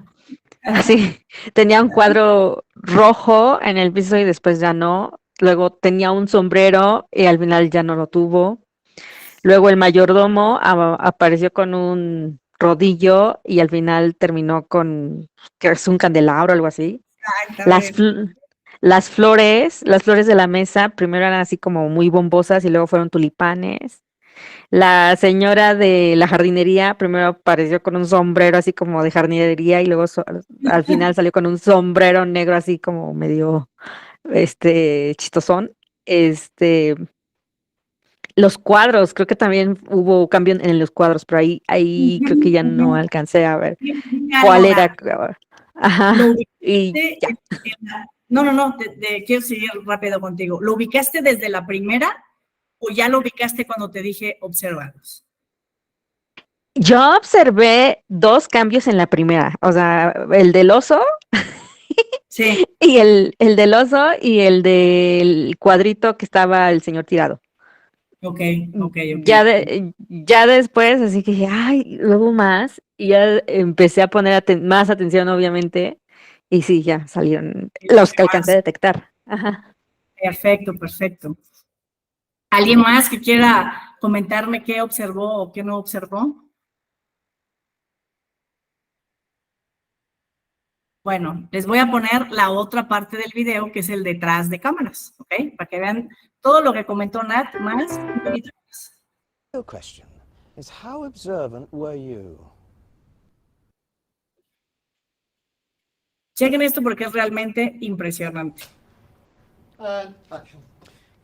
Así, tenía un cuadro rojo en el piso y después ya no. Luego tenía un sombrero y al final ya no lo tuvo. Luego el mayordomo apareció con un rodillo y al final terminó con, que es un candelabro o algo así. Las flores de la mesa primero eran así como muy bombosas y luego fueron tulipanes. La señora de la jardinería primero apareció con un sombrero así como de jardinería y luego al final salió con un sombrero negro así como medio chistosón. Los cuadros, creo que también hubo cambio en los cuadros, pero ahí creo que ya no alcancé a ver cuál era. Ajá. Y ya. No, quiero seguir rápido contigo. ¿Lo ubicaste desde la primera o ya lo ubicaste cuando te dije observados? Yo observé 2 cambios en la primera, o sea, el del oso Sí, y el del oso y el del cuadrito que estaba el señor tirado. ok. Ya después, así que dije, ay, luego más, y ya empecé a poner más atención, obviamente, y sí, ya salieron los que alcancé a detectar. Ajá. Perfecto. ¿Alguien más que quiera comentarme qué observó o qué no observó? Bueno, les voy a poner la otra parte del video, que es el detrás de cámaras, ¿ok? Para que vean todo lo que comentó Nat, más un poquito más. The question is, how observant were you? Chequen esto porque es realmente impresionante.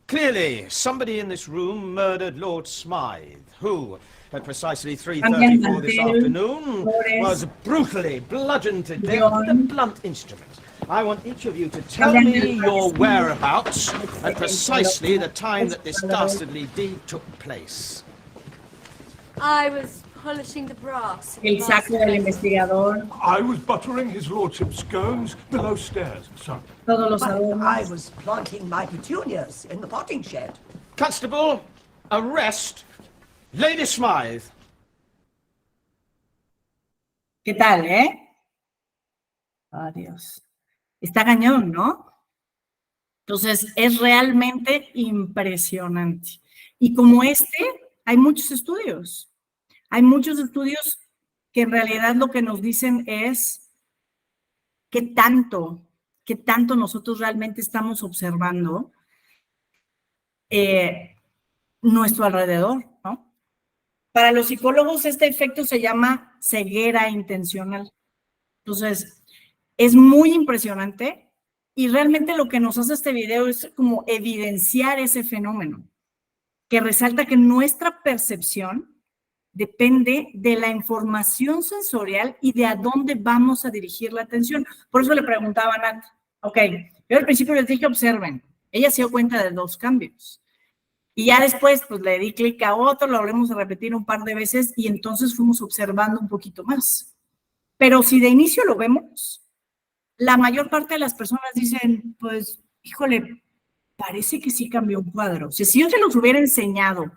Clearly, somebody in this room murdered Lord Smythe, who, at precisely 3:34 this afternoon, was brutally bludgeoned to death with a blunt instrument. I want each of you to tell me your whereabouts at precisely the time that this dastardly deed took place. I was polishing the brass in the El saco del investigador, I was buttering his lordship's scones below stairs, sir. todos los I adornos. was planting my petunias in the potting shed. Constable, arrest Lady Smythe. ¿Qué tal, Adiós. Está cañón, ¿no? Entonces, es realmente impresionante. Y como hay muchos estudios. Hay muchos estudios que en realidad lo que nos dicen es qué tanto nosotros realmente estamos observando nuestro alrededor, ¿no? Para los psicólogos este efecto se llama ceguera intencional. Entonces, es muy impresionante y realmente lo que nos hace este video es como evidenciar ese fenómeno, que resalta que nuestra percepción depende de la información sensorial y de a dónde vamos a dirigir la atención. Por eso le preguntaba a Nat, ok, yo al principio les dije observen, ella se dio cuenta de 2 cambios. Y ya después, pues le di clic a otro, lo volvemos a repetir un par de veces y entonces fuimos observando un poquito más. Pero si de inicio lo vemos, la mayor parte de las personas dicen, pues, híjole, parece que sí cambió un cuadro. O sea, si yo se los hubiera enseñado,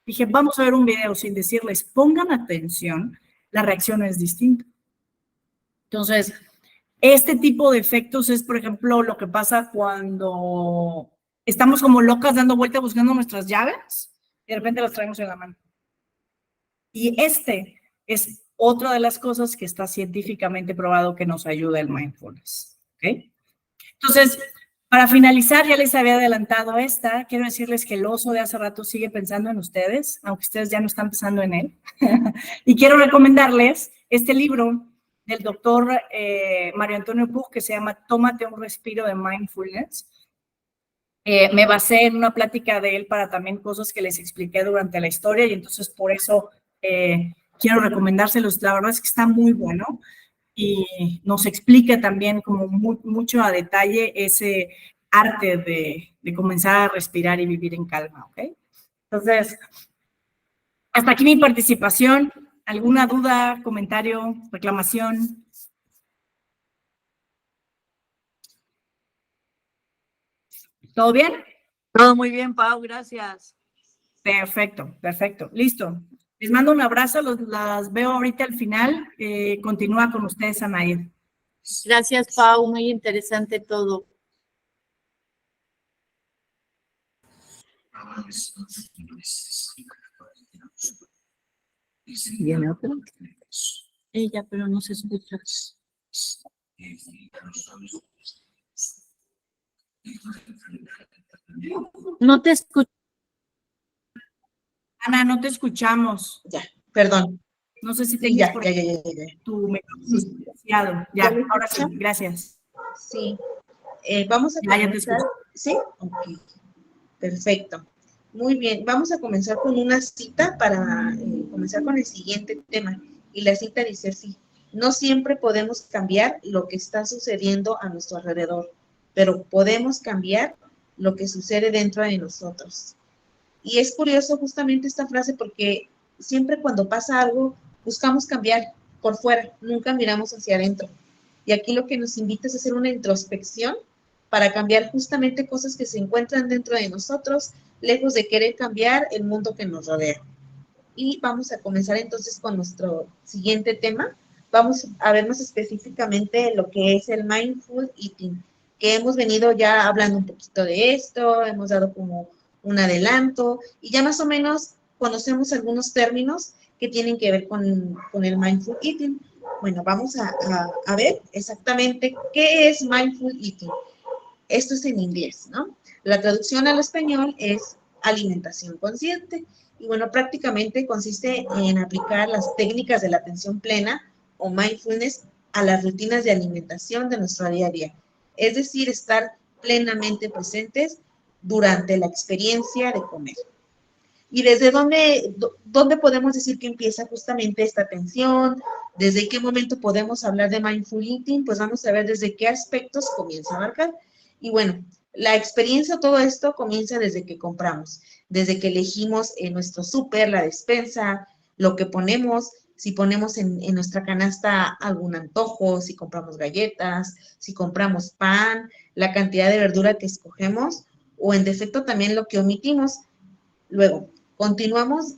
dije, vamos a ver un video sin decirles, pongan atención, la reacción es distinta. Entonces, este tipo de efectos es, por ejemplo, lo que pasa cuando estamos como locas dando vueltas buscando nuestras llaves y de repente las traemos en la mano. Y es otra de las cosas que está científicamente probado que nos ayuda el mindfulness. ¿Okay? Entonces, para finalizar, ya les había adelantado quiero decirles que el oso de hace rato sigue pensando en ustedes, aunque ustedes ya no están pensando en él. Y quiero recomendarles este libro del doctor Mario Antonio Puig que se llama Tómate un respiro de mindfulness. Me basé en una plática de él para también cosas que les expliqué durante la historia y entonces por eso quiero recomendárselos. La verdad es que está muy bueno y nos explica también como mucho a detalle ese arte de comenzar a respirar y vivir en calma, ¿ok? Entonces, hasta aquí mi participación. ¿Alguna duda, comentario, reclamación? ¿Todo bien? Todo muy bien, Pau, gracias. Perfecto. Listo. Les mando un abrazo, las veo ahorita al final. Continúa con ustedes, Anaid. Gracias, Pau, muy interesante todo. ¿Viene otra? Ella, pero no se escucha. No te escucho. Ana, no te escuchamos. Ya, perdón. No sé si Sí, tenías ya. tu micrófono silenciado. Ya, ahora sí, gracias. Sí. Vamos a Ya te comenzar. escucho. ¿Sí? Ok. Perfecto. Muy bien. Vamos a comenzar con una cita para comenzar con el siguiente tema. Y la cita dice así: no siempre podemos cambiar lo que está sucediendo a nuestro alrededor, pero podemos cambiar lo que sucede dentro de nosotros. Y es curioso justamente esta frase porque siempre cuando pasa algo buscamos cambiar por fuera, nunca miramos hacia adentro. Y aquí lo que nos invita es a hacer una introspección para cambiar justamente cosas que se encuentran dentro de nosotros, lejos de querer cambiar el mundo que nos rodea. Y vamos a comenzar entonces con nuestro siguiente tema. Vamos a ver más específicamente lo que es el Mindful Eating, que hemos venido ya hablando un poquito de esto, hemos dado como un adelanto y ya más o menos conocemos algunos términos que tienen que ver con el Mindful Eating. Bueno, vamos a ver exactamente qué es Mindful Eating. Esto es en inglés, ¿no? La traducción al español es alimentación consciente. Y bueno, prácticamente consiste en aplicar las técnicas de la atención plena o mindfulness a las rutinas de alimentación de nuestro día a día. Es decir, estar plenamente presentes durante la experiencia de comer. ¿Y desde dónde podemos decir que empieza justamente esta atención? ¿Desde qué momento podemos hablar de mindful eating? Pues vamos a ver desde qué aspectos comienza a abarcar. Y bueno, la experiencia, todo esto comienza desde que compramos, desde que elegimos en nuestro súper, la despensa, lo que ponemos, si ponemos en nuestra canasta algún antojo, si compramos galletas, si compramos pan, la cantidad de verdura que escogemos o en defecto también lo que omitimos. Luego, continuamos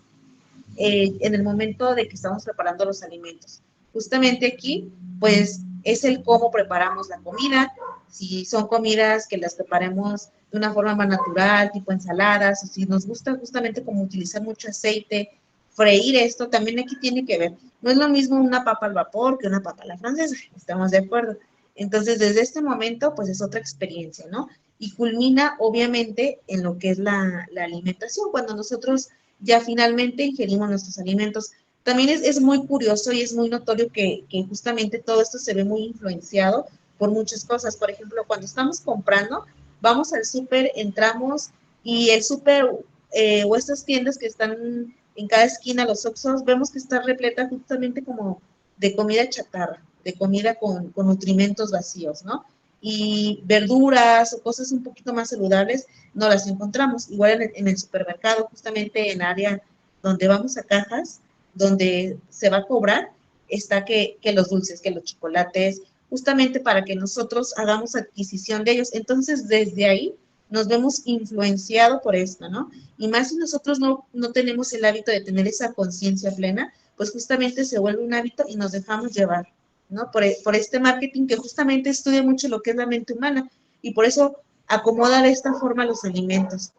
en el momento de que estamos preparando los alimentos. Justamente aquí, pues, es el cómo preparamos la comida, si son comidas que las preparemos de una forma más natural, tipo ensaladas, o si nos gusta justamente como utilizar mucho aceite, freír esto, también aquí tiene que ver. No es lo mismo una papa al vapor que una papa a la francesa, estamos de acuerdo. Entonces, desde este momento, pues es otra experiencia, ¿no? Y culmina, obviamente, en lo que es la alimentación, cuando nosotros ya finalmente ingerimos nuestros alimentos. También es muy curioso y es muy notorio que justamente todo esto se ve muy influenciado por muchas cosas. Por ejemplo, cuando estamos comprando, vamos al súper, entramos y el súper o estas tiendas que están en cada esquina, los Oxxos, vemos que está repleta justamente como de comida chatarra, de comida con nutrimentos vacíos, ¿no? Y verduras o cosas un poquito más saludables no las encontramos. Igual en el supermercado, justamente en área donde vamos a cajas, donde se va a cobrar, está que los dulces, que los chocolates, justamente para que nosotros hagamos adquisición de ellos. Entonces, desde ahí nos vemos influenciados por esto, ¿no? Y más si nosotros no tenemos el hábito de tener esa conciencia plena, pues justamente se vuelve un hábito y nos dejamos llevar, ¿no? Por este marketing que justamente estudia mucho lo que es la mente humana y por eso acomoda de esta forma los alimentos.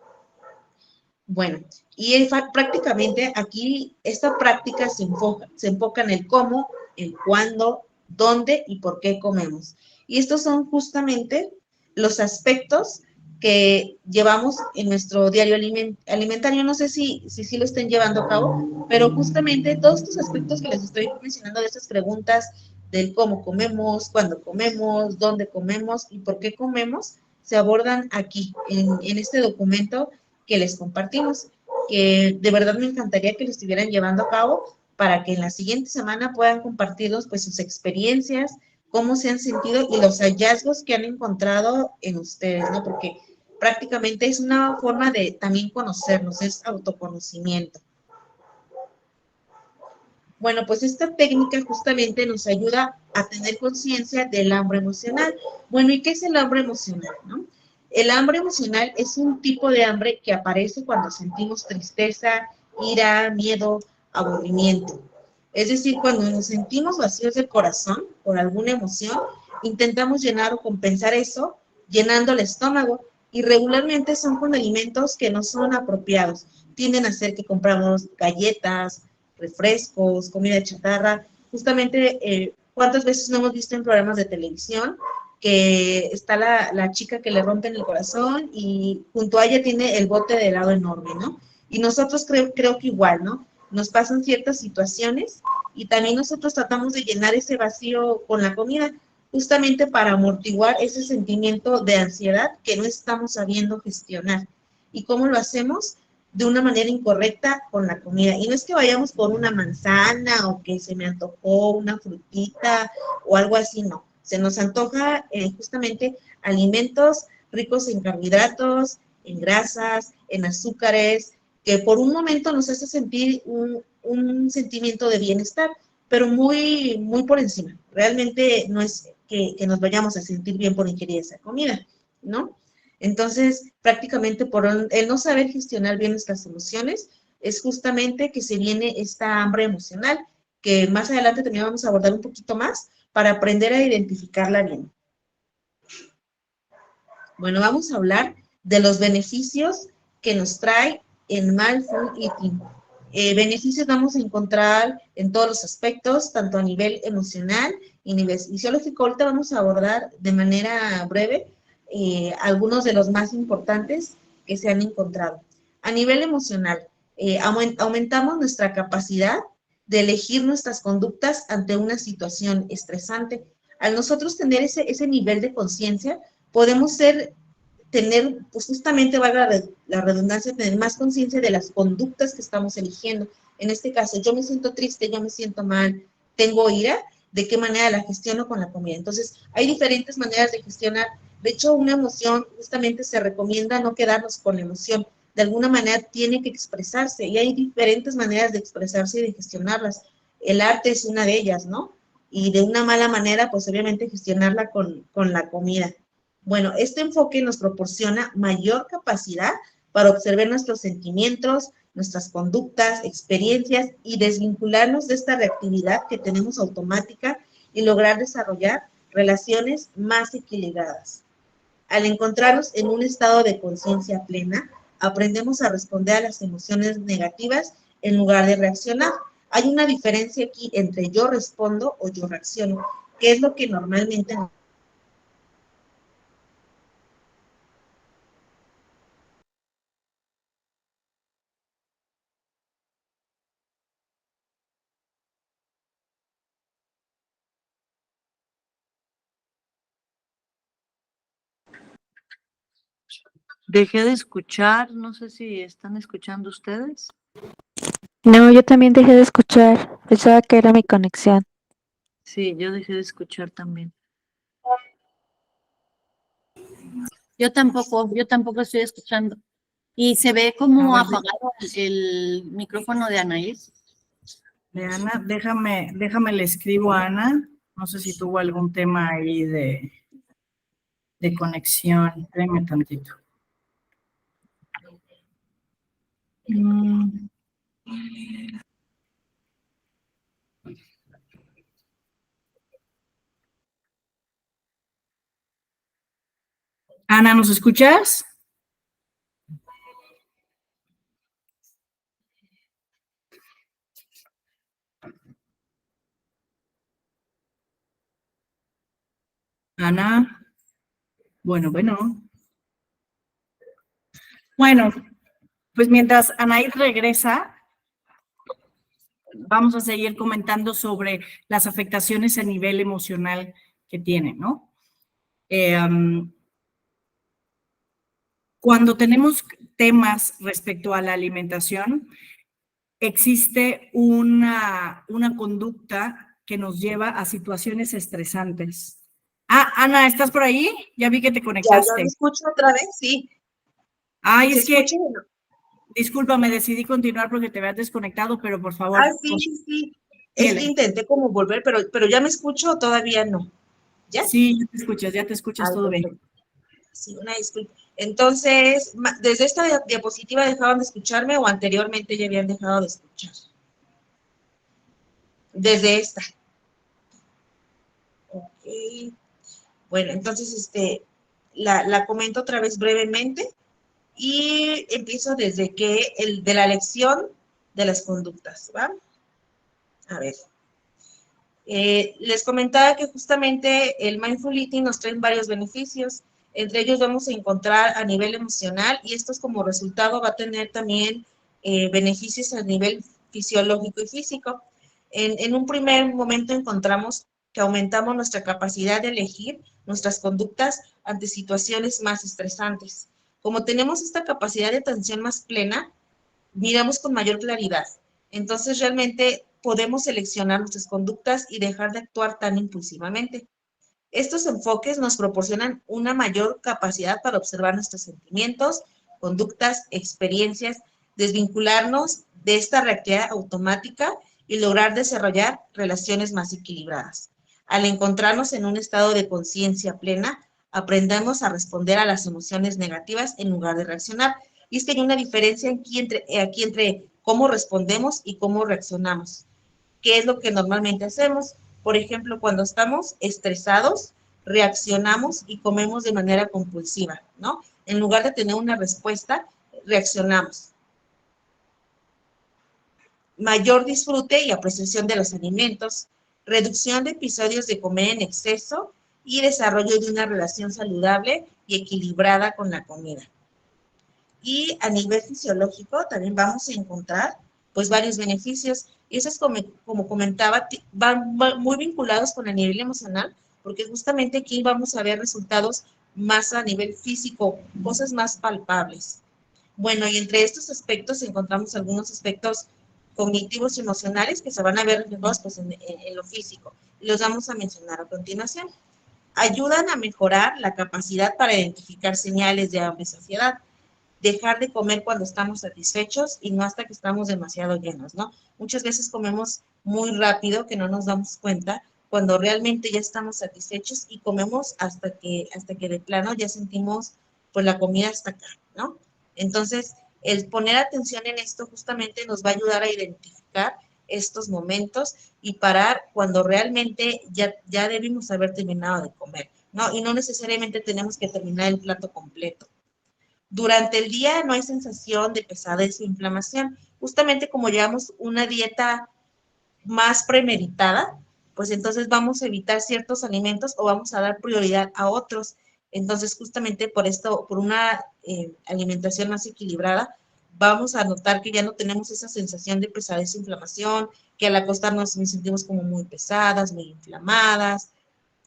Bueno, y prácticamente aquí esta práctica se enfoca en el cómo, el cuándo, dónde y por qué comemos. Y estos son justamente los aspectos que llevamos en nuestro diario alimentario. No sé si lo estén llevando a cabo, pero justamente todos estos aspectos que les estoy mencionando de estas preguntas del cómo comemos, cuándo comemos, dónde comemos y por qué comemos, se abordan aquí, en este documento que les compartimos, que de verdad me encantaría que lo estuvieran llevando a cabo para que en la siguiente semana puedan compartirnos pues sus experiencias, cómo se han sentido y los hallazgos que han encontrado en ustedes, ¿no? Porque prácticamente es una forma de también conocernos, es autoconocimiento. Bueno, pues esta técnica justamente nos ayuda a tener conciencia del hambre emocional. Bueno, ¿y qué es el hambre emocional, no? El hambre emocional es un tipo de hambre que aparece cuando sentimos tristeza, ira, miedo, aburrimiento. Es decir, cuando nos sentimos vacíos del corazón por alguna emoción, intentamos llenar o compensar eso llenando el estómago y regularmente son con alimentos que no son apropiados. Tienden a ser que compramos galletas, refrescos, comida chatarra. Justamente, ¿cuántas veces no hemos visto en programas de televisión que está la chica que le rompen el corazón y junto a ella tiene el bote de helado enorme, ¿no? Y nosotros creo que igual, ¿no? Nos pasan ciertas situaciones y también nosotros tratamos de llenar ese vacío con la comida, justamente para amortiguar ese sentimiento de ansiedad que no estamos sabiendo gestionar. ¿Y cómo lo hacemos? De una manera incorrecta con la comida. Y no es que vayamos por una manzana o que se me antojó una frutita o algo así, no. Se nos antoja justamente alimentos ricos en carbohidratos, en grasas, en azúcares, que por un momento nos hace sentir un sentimiento de bienestar, pero muy, muy por encima. Realmente no es que nos vayamos a sentir bien por ingerir esa comida, ¿no? Entonces, prácticamente por el no saber gestionar bien nuestras emociones, es justamente que se viene esta hambre emocional, que más adelante también vamos a abordar un poquito más para aprender a identificarla bien. Bueno, vamos a hablar de los beneficios que nos trae el mindful eating. Beneficios vamos a encontrar en todos los aspectos, tanto a nivel emocional y nivel fisiológico. Ahorita vamos a abordar de manera breve algunos de los más importantes que se han encontrado. A nivel emocional, aumentamos nuestra capacidad de elegir nuestras conductas ante una situación estresante. Al nosotros tener ese nivel de conciencia, podemos tener, pues justamente valga la redundancia, tener más conciencia de las conductas que estamos eligiendo. En este caso, yo me siento triste, yo me siento mal, tengo ira, ¿de qué manera la gestiono con la comida? Entonces, hay diferentes maneras de gestionar. De hecho, una emoción, justamente se recomienda no quedarnos con la emoción. De alguna manera tiene que expresarse y hay diferentes maneras de expresarse y de gestionarlas. El arte es una de ellas, ¿no? Y de una mala manera, pues obviamente gestionarla con la comida. Bueno, este enfoque nos proporciona mayor capacidad para observar nuestros sentimientos, nuestras conductas, experiencias y desvincularnos de esta reactividad que tenemos automática y lograr desarrollar relaciones más equilibradas. Al encontrarnos en un estado de conciencia plena, aprendemos a responder a las emociones negativas en lugar de reaccionar. Hay una diferencia aquí entre yo respondo o yo reacciono, que es lo que normalmente Dejé de escuchar, no sé si están escuchando ustedes. No, yo también dejé de escuchar. Pensaba que era mi conexión. Sí, yo dejé de escuchar también. Yo tampoco estoy escuchando. Y se ve como A ver, apagado el micrófono de Anaís. de Ana, déjame le escribo a Ana. No sé si tuvo algún tema ahí de conexión. Espérenme tantito. Ana, ¿nos escuchas? Ana. Bueno. Bueno, pues mientras Anaí regresa, vamos a seguir comentando sobre las afectaciones a nivel emocional que tiene, ¿no? Cuando tenemos temas respecto a la alimentación, existe una conducta que nos lleva a situaciones estresantes. Ah, Ana, ¿estás por ahí? Ya vi que te conectaste. ¿Ya me escucho otra vez? Sí. Ay, ¿Se es que, escucha? discúlpame, decidí continuar porque te habías desconectado, pero por favor. Sí. Es que intenté como volver, pero ¿ya me escucho o todavía no? ¿Ya? Sí, ya te escuchas todo bien. Sí, una disculpa. Entonces, ¿desde esta diapositiva dejaban de escucharme o anteriormente ya habían dejado de escuchar? Desde esta. Ok. Bueno, entonces, la comento otra vez brevemente y empiezo desde de la lección de las conductas, ¿va? A ver. Les comentaba que justamente el Mindful Eating nos trae varios beneficios. Entre ellos vamos a encontrar a nivel emocional y estos como resultado va a tener también beneficios a nivel fisiológico y físico. En un primer momento encontramos que aumentamos nuestra capacidad de elegir nuestras conductas ante situaciones más estresantes. Como tenemos esta capacidad de atención más plena, miramos con mayor claridad. Entonces realmente podemos seleccionar nuestras conductas y dejar de actuar tan impulsivamente. Estos enfoques nos proporcionan una mayor capacidad para observar nuestros sentimientos, conductas, experiencias, desvincularnos de esta reactividad automática y lograr desarrollar relaciones más equilibradas. Al encontrarnos en un estado de conciencia plena, aprendemos a responder a las emociones negativas en lugar de reaccionar. Y es que hay una diferencia aquí entre cómo respondemos y cómo reaccionamos. ¿Qué es lo que normalmente hacemos? Por ejemplo, cuando estamos estresados, reaccionamos y comemos de manera compulsiva, ¿no? En lugar de tener una respuesta, reaccionamos. Mayor disfrute y apreciación de los alimentos, reducción de episodios de comer en exceso y desarrollo de una relación saludable y equilibrada con la comida. Y a nivel fisiológico también vamos a encontrar pues varios beneficios. Y esos, como comentaba, van muy vinculados con el nivel emocional, porque justamente aquí vamos a ver resultados más a nivel físico, cosas más palpables. Bueno, y entre estos aspectos encontramos algunos aspectos cognitivos y emocionales que se van a ver reflejados pues, en lo físico. Y los vamos a mencionar a continuación. Ayudan a mejorar la capacidad para identificar señales de hambre y saciedad. Dejar de comer cuando estamos satisfechos y no hasta que estamos demasiado llenos, ¿no? Muchas veces comemos muy rápido que no nos damos cuenta cuando realmente ya estamos satisfechos y comemos hasta que de plano ya sentimos pues la comida hasta acá, ¿no? Entonces, el poner atención en esto justamente nos va a ayudar a identificar estos momentos y parar cuando realmente ya debimos haber terminado de comer, ¿no? Y no necesariamente tenemos que terminar el plato completo. Durante el día no hay sensación de pesadez o inflamación. Justamente como llevamos una dieta más premeditada, pues entonces vamos a evitar ciertos alimentos o vamos a dar prioridad a otros. Entonces, justamente por esto, por una alimentación más equilibrada, vamos a notar que ya no tenemos esa sensación de pesadez e inflamación, que al acostarnos nos sentimos como muy pesadas, muy inflamadas.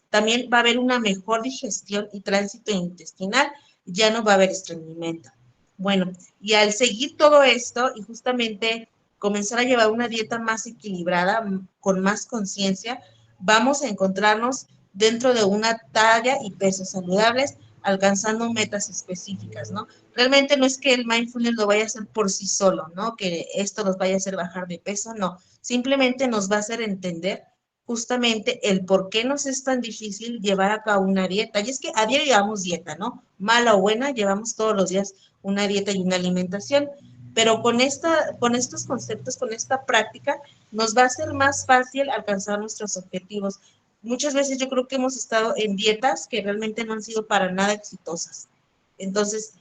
También va a haber una mejor digestión y tránsito intestinal, ya no va a haber estreñimiento. Bueno, y al seguir todo esto y justamente comenzar a llevar una dieta más equilibrada, con más conciencia, vamos a encontrarnos dentro de una talla y peso saludables, alcanzando metas específicas, ¿no? Realmente no es que el mindfulness lo vaya a hacer por sí solo, ¿no? Que esto nos vaya a hacer bajar de peso, no. Simplemente nos va a hacer entender justamente el por qué nos es tan difícil llevar a cabo una dieta. Y es que a diario llevamos dieta, ¿no? Mala o buena, llevamos todos los días una dieta y una alimentación. Pero con estos conceptos, con esta práctica, nos va a ser más fácil alcanzar nuestros objetivos. Muchas veces yo creo que hemos estado en dietas que realmente no han sido para nada exitosas. Entonces,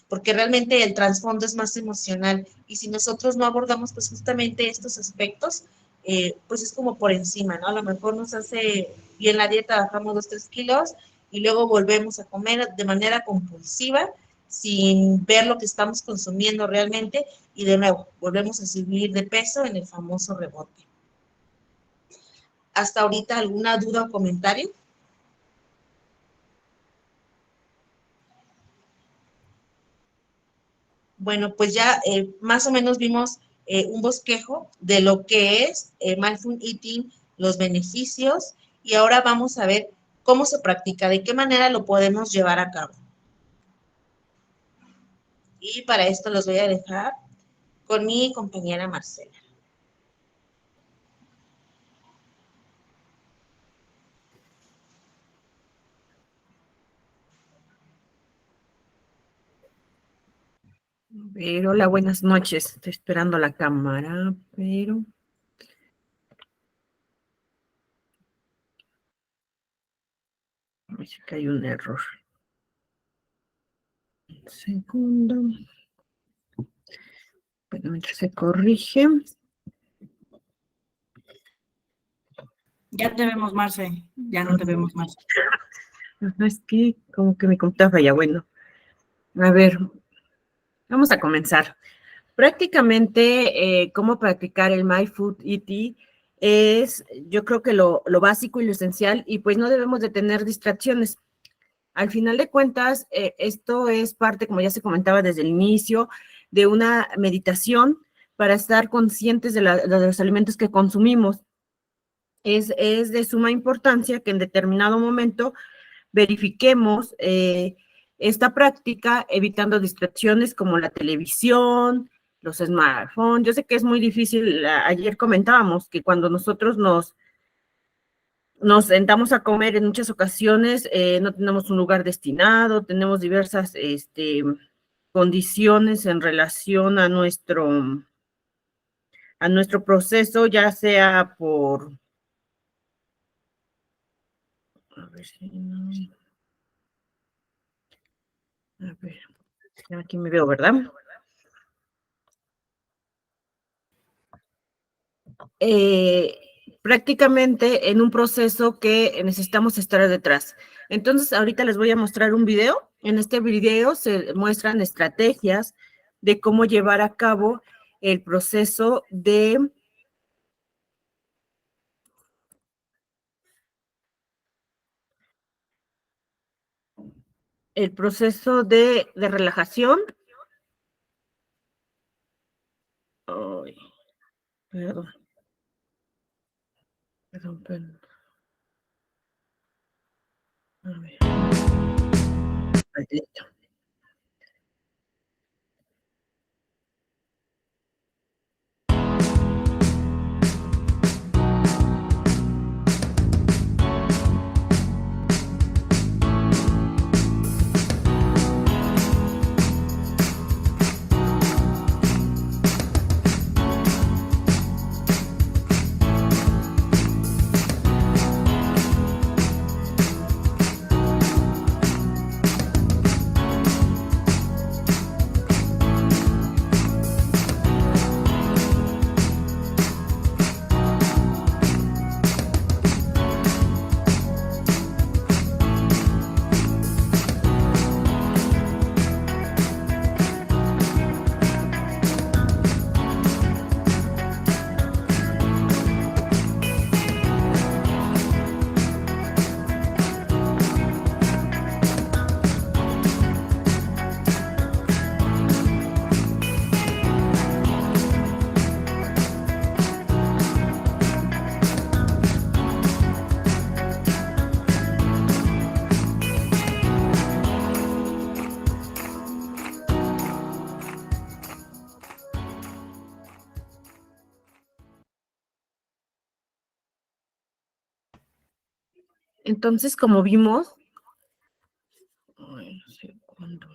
porque realmente el trasfondo es más emocional. Y si nosotros no abordamos pues justamente estos aspectos, pues es como por encima, ¿no? A lo mejor nos hace bien la dieta, bajamos 2-3 kilos y luego volvemos a comer de manera compulsiva sin ver lo que estamos consumiendo realmente y de nuevo volvemos a subir de peso en el famoso rebote. ¿Hasta ahorita alguna duda o comentario? Bueno, pues ya más o menos vimos un bosquejo de lo que es Mindful Eating, los beneficios, y ahora vamos a ver cómo se practica, de qué manera lo podemos llevar a cabo. Y para esto los voy a dejar con mi compañera Marcela. Pero hola, buenas noches. Estoy esperando la cámara, pero... Parece que hay un error. Un segundo. Bueno, mientras se corrige. Ya te vemos, Marce. Ya no te vemos, Marce. Ajá, es que como que mi computadora falla. Bueno, a ver, vamos a comenzar. Prácticamente, cómo practicar el Mindful Eating es, yo creo que lo básico y lo esencial, y pues no debemos de tener distracciones. Al final de cuentas, esto es parte, como ya se comentaba desde el inicio, de una meditación para estar conscientes de los alimentos que consumimos. es de suma importancia que en determinado momento verifiquemos esta práctica evitando distracciones como la televisión, los smartphones. Yo sé que es muy difícil, ayer comentábamos que cuando nosotros nos sentamos a comer en muchas ocasiones, no tenemos un lugar destinado, tenemos diversas condiciones en relación a nuestro proceso, ya sea por... A ver si no... A ver, aquí me veo, ¿verdad? Prácticamente en un proceso que necesitamos estar detrás. Entonces, ahorita les voy a mostrar un video. En este video se muestran estrategias de cómo llevar a cabo el proceso de relajación. Ay, perdón. Perdón. A ver. Ahí, listo. Entonces, como vimos, ay, no sé cuándo.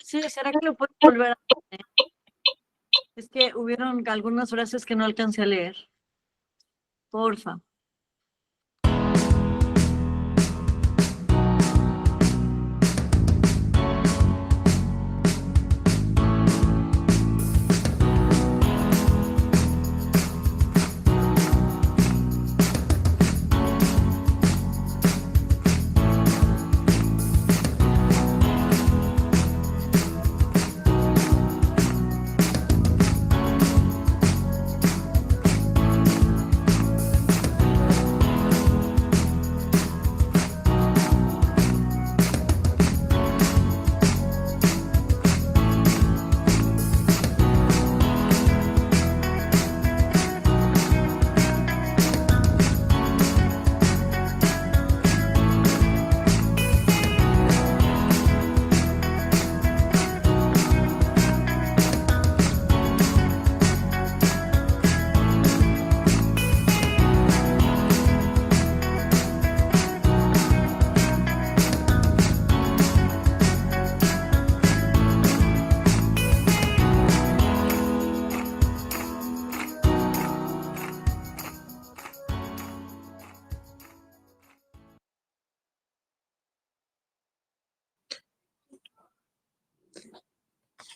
Sí, ¿será que lo puedo volver a poner? Es que hubieron algunas frases que no alcancé a leer. Porfa.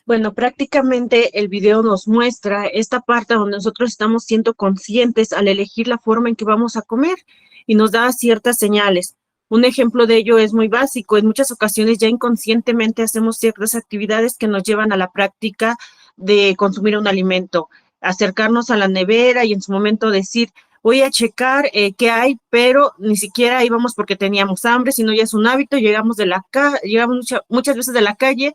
Bueno, prácticamente el video nos muestra esta parte donde nosotros estamos siendo conscientes al elegir la forma en que vamos a comer y nos da ciertas señales. Un ejemplo de ello es muy básico. En muchas ocasiones ya inconscientemente hacemos ciertas actividades que nos llevan a la práctica de consumir un alimento, acercarnos a la nevera y en su momento decir, voy a checar qué hay, pero ni siquiera íbamos porque teníamos hambre, sino ya es un hábito. Llegamos muchas veces de la calle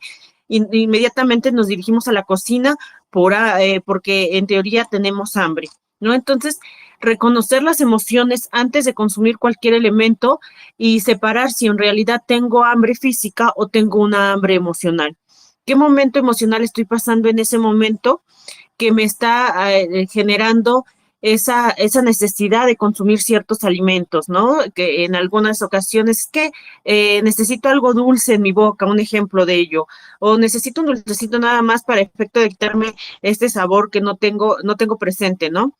inmediatamente nos dirigimos a la cocina porque en teoría tenemos hambre, ¿no? Entonces, reconocer las emociones antes de consumir cualquier alimento y separar si en realidad tengo hambre física o tengo una hambre emocional. ¿Qué momento emocional estoy pasando en ese momento que me está generando esa necesidad de consumir ciertos alimentos, ¿no? Que en algunas ocasiones es que necesito algo dulce en mi boca, un ejemplo de ello, o necesito un dulcecito nada más para efecto de quitarme este sabor que no tengo presente, ¿no?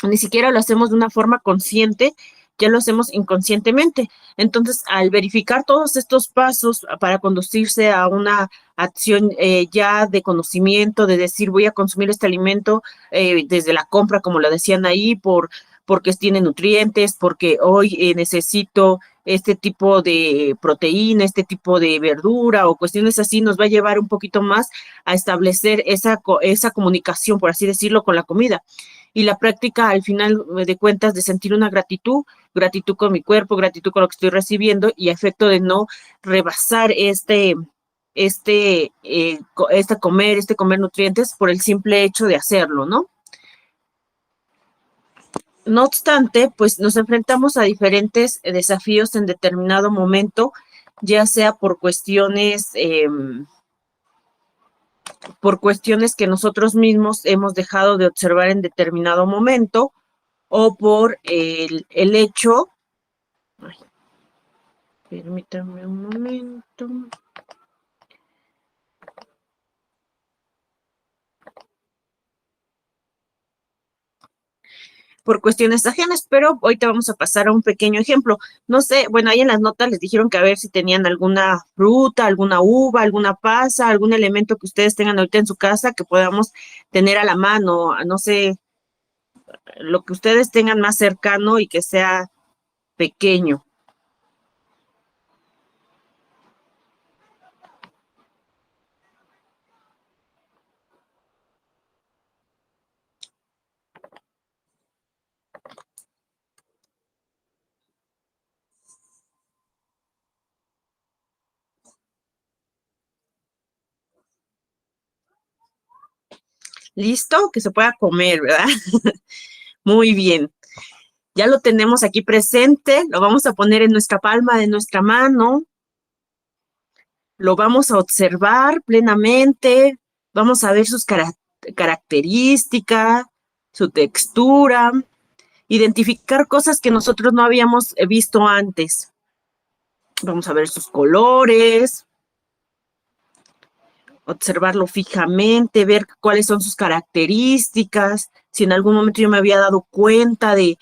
Ni siquiera lo hacemos de una forma consciente, ya lo hacemos inconscientemente. Entonces, al verificar todos estos pasos para conducirse a una acción ya de conocimiento, de decir voy a consumir este alimento desde la compra, como lo decían ahí, porque tiene nutrientes, porque hoy necesito este tipo de proteína, este tipo de verdura o cuestiones así, nos va a llevar un poquito más a establecer esa comunicación, por así decirlo, con la comida. Y la práctica, al final de cuentas, de sentir una gratitud con mi cuerpo, gratitud con lo que estoy recibiendo y a efecto de no rebasar este comer nutrientes por el simple hecho de hacerlo, ¿no? No obstante, pues nos enfrentamos a diferentes desafíos en determinado momento, ya sea por cuestiones que nosotros mismos hemos dejado de observar en determinado momento o por el hecho, ay, permítanme un momento. Por cuestiones ajenas, pero ahorita vamos a pasar a un pequeño ejemplo. No sé, bueno, ahí en las notas les dijeron que a ver si tenían alguna fruta, alguna uva, alguna pasa, algún elemento que ustedes tengan ahorita en su casa que podamos tener a la mano, no sé, lo que ustedes tengan más cercano y que sea pequeño. ¿Listo? Que se pueda comer, ¿verdad? Muy bien. Ya lo tenemos aquí presente, lo vamos a poner en nuestra palma de nuestra mano, lo vamos a observar plenamente, vamos a ver sus características, su textura, identificar cosas que nosotros no habíamos visto antes. Vamos a ver sus colores, observarlo fijamente, ver cuáles son sus características, si en algún momento yo me había dado cuenta de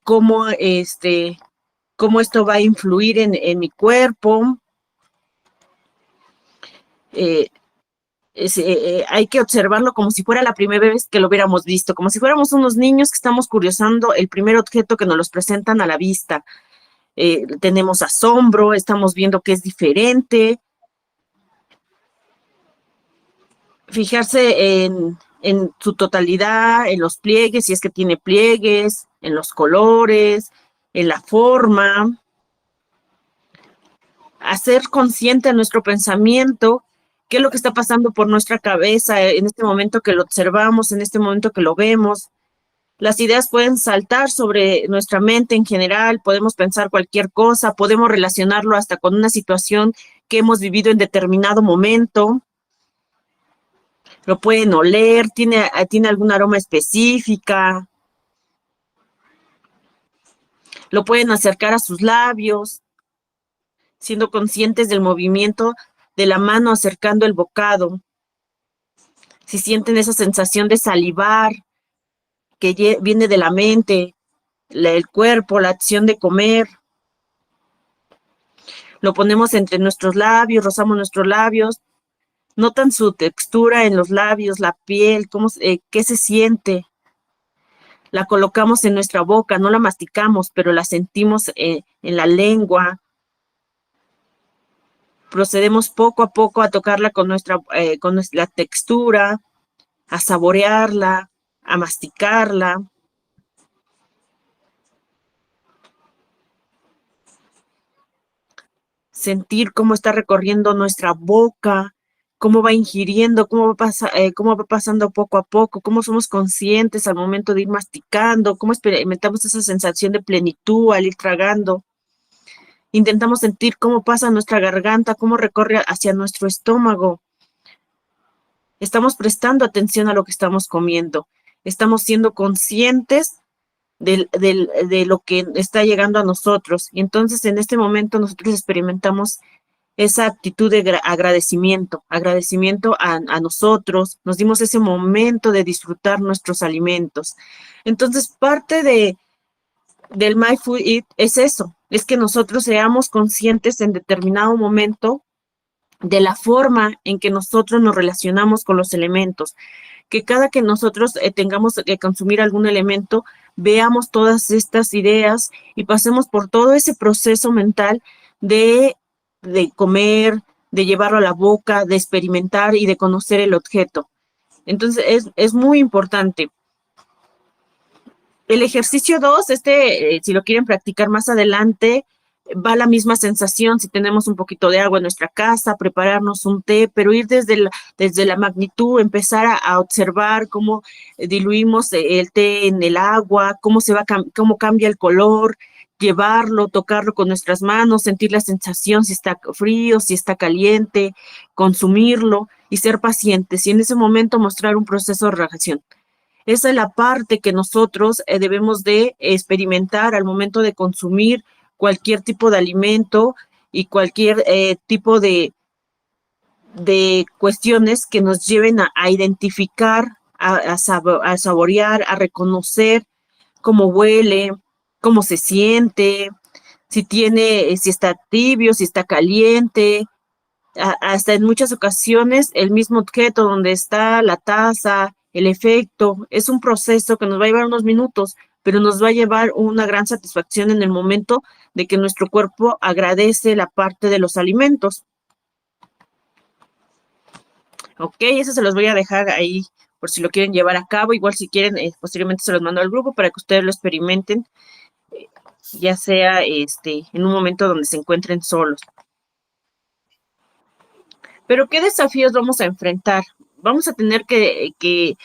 cómo esto va a influir en mi cuerpo. Hay que observarlo como si fuera la primera vez que lo hubiéramos visto, como si fuéramos unos niños que estamos curiosando el primer objeto que nos los presentan a la vista. Tenemos asombro, estamos viendo que es diferente. Fijarse en su totalidad, en los pliegues, si es que tiene pliegues, en los colores, en la forma. Hacer consciente a nuestro pensamiento qué es lo que está pasando por nuestra cabeza en este momento que lo observamos, en este momento que lo vemos. Las ideas pueden saltar sobre nuestra mente en general, podemos pensar cualquier cosa, podemos relacionarlo hasta con una situación que hemos vivido en determinado momento. Lo pueden oler, tiene alguna aroma específica. Lo pueden acercar a sus labios, siendo conscientes del movimiento de la mano acercando el bocado. Si sienten esa sensación de salivar que viene de la mente, el cuerpo, la acción de comer. Lo ponemos entre nuestros labios, rozamos nuestros labios. Notan su textura en los labios, la piel, qué se siente. La colocamos en nuestra boca, no la masticamos, pero la sentimos en la lengua. Procedemos poco a poco a tocarla con la textura, a saborearla, a masticarla. Sentir cómo está recorriendo nuestra boca, cómo va ingiriendo, cómo va pasando poco a poco, cómo somos conscientes al momento de ir masticando, cómo experimentamos esa sensación de plenitud al ir tragando. Intentamos sentir cómo pasa nuestra garganta, cómo recorre hacia nuestro estómago. Estamos prestando atención a lo que estamos comiendo. Estamos siendo conscientes de lo que está llegando a nosotros. Y entonces en este momento nosotros experimentamos esa actitud de agradecimiento a nosotros. Nos dimos ese momento de disfrutar nuestros alimentos. Entonces parte del My Food Eat es eso, es que nosotros seamos conscientes en determinado momento de la forma en que nosotros nos relacionamos con los elementos, que cada que nosotros tengamos que consumir algún elemento, veamos todas estas ideas y pasemos por todo ese proceso mental de comer, de llevarlo a la boca, de experimentar y de conocer el objeto. Entonces es muy importante. El ejercicio 2, si lo quieren practicar más adelante, va la misma sensación si tenemos un poquito de agua en nuestra casa, prepararnos un té, pero ir desde la magnitud, empezar a observar cómo diluimos el té en el agua, cómo cambia el color, llevarlo, tocarlo con nuestras manos, sentir la sensación si está frío, si está caliente, consumirlo y ser pacientes y en ese momento mostrar un proceso de relajación. Esa es la parte que nosotros debemos de experimentar al momento de consumir cualquier tipo de alimento y cualquier tipo de cuestiones que nos lleven a identificar, a saborear, a reconocer cómo huele, cómo se siente, si está tibio, si está caliente. Hasta en muchas ocasiones el mismo objeto donde está la taza, el efecto, es un proceso que nos va a llevar unos minutos, pero nos va a llevar una gran satisfacción en el momento de que nuestro cuerpo agradece la parte de los alimentos. Ok, eso se los voy a dejar ahí por si lo quieren llevar a cabo. Igual si quieren, posteriormente se los mando al grupo para que ustedes lo experimenten, ya sea en un momento donde se encuentren solos. Pero ¿qué desafíos vamos a enfrentar? Vamos a tener que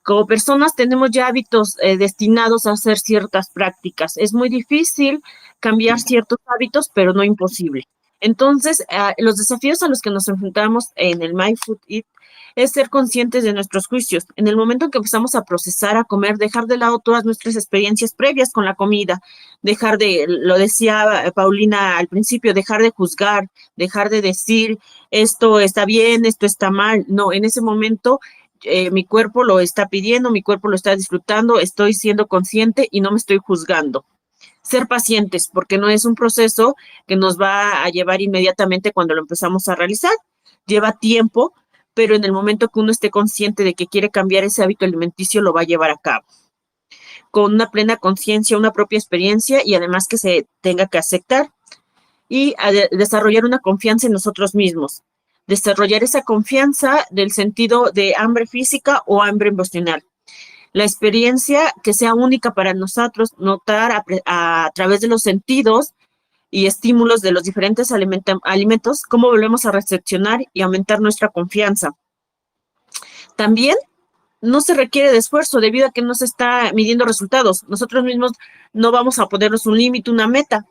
como personas tenemos ya hábitos destinados a hacer ciertas prácticas. Es muy difícil cambiar ciertos hábitos, pero no imposible. Entonces, los desafíos a los que nos enfrentamos en el My Food Eat es ser conscientes de nuestros juicios. En el momento en que empezamos a procesar, a comer, dejar de lado todas nuestras experiencias previas con la comida, lo decía Paulina al principio, dejar de juzgar, dejar de decir esto está bien, esto está mal. No, en ese momento mi cuerpo lo está pidiendo, mi cuerpo lo está disfrutando, estoy siendo consciente y no me estoy juzgando. Ser pacientes, porque no es un proceso que nos va a llevar inmediatamente cuando lo empezamos a realizar. Lleva tiempo, pero en el momento que uno esté consciente de que quiere cambiar ese hábito alimenticio, lo va a llevar a cabo. Con una plena conciencia, una propia experiencia y además que se tenga que aceptar y desarrollar una confianza en nosotros mismos. Desarrollar esa confianza del sentido de hambre física o hambre emocional. La experiencia que sea única para nosotros, notar a través de los sentidos y estímulos de los diferentes alimentos, cómo volvemos a recepcionar y aumentar nuestra confianza. También no se requiere de esfuerzo debido a que no se está midiendo resultados. Nosotros mismos no vamos a ponernos un límite, una meta.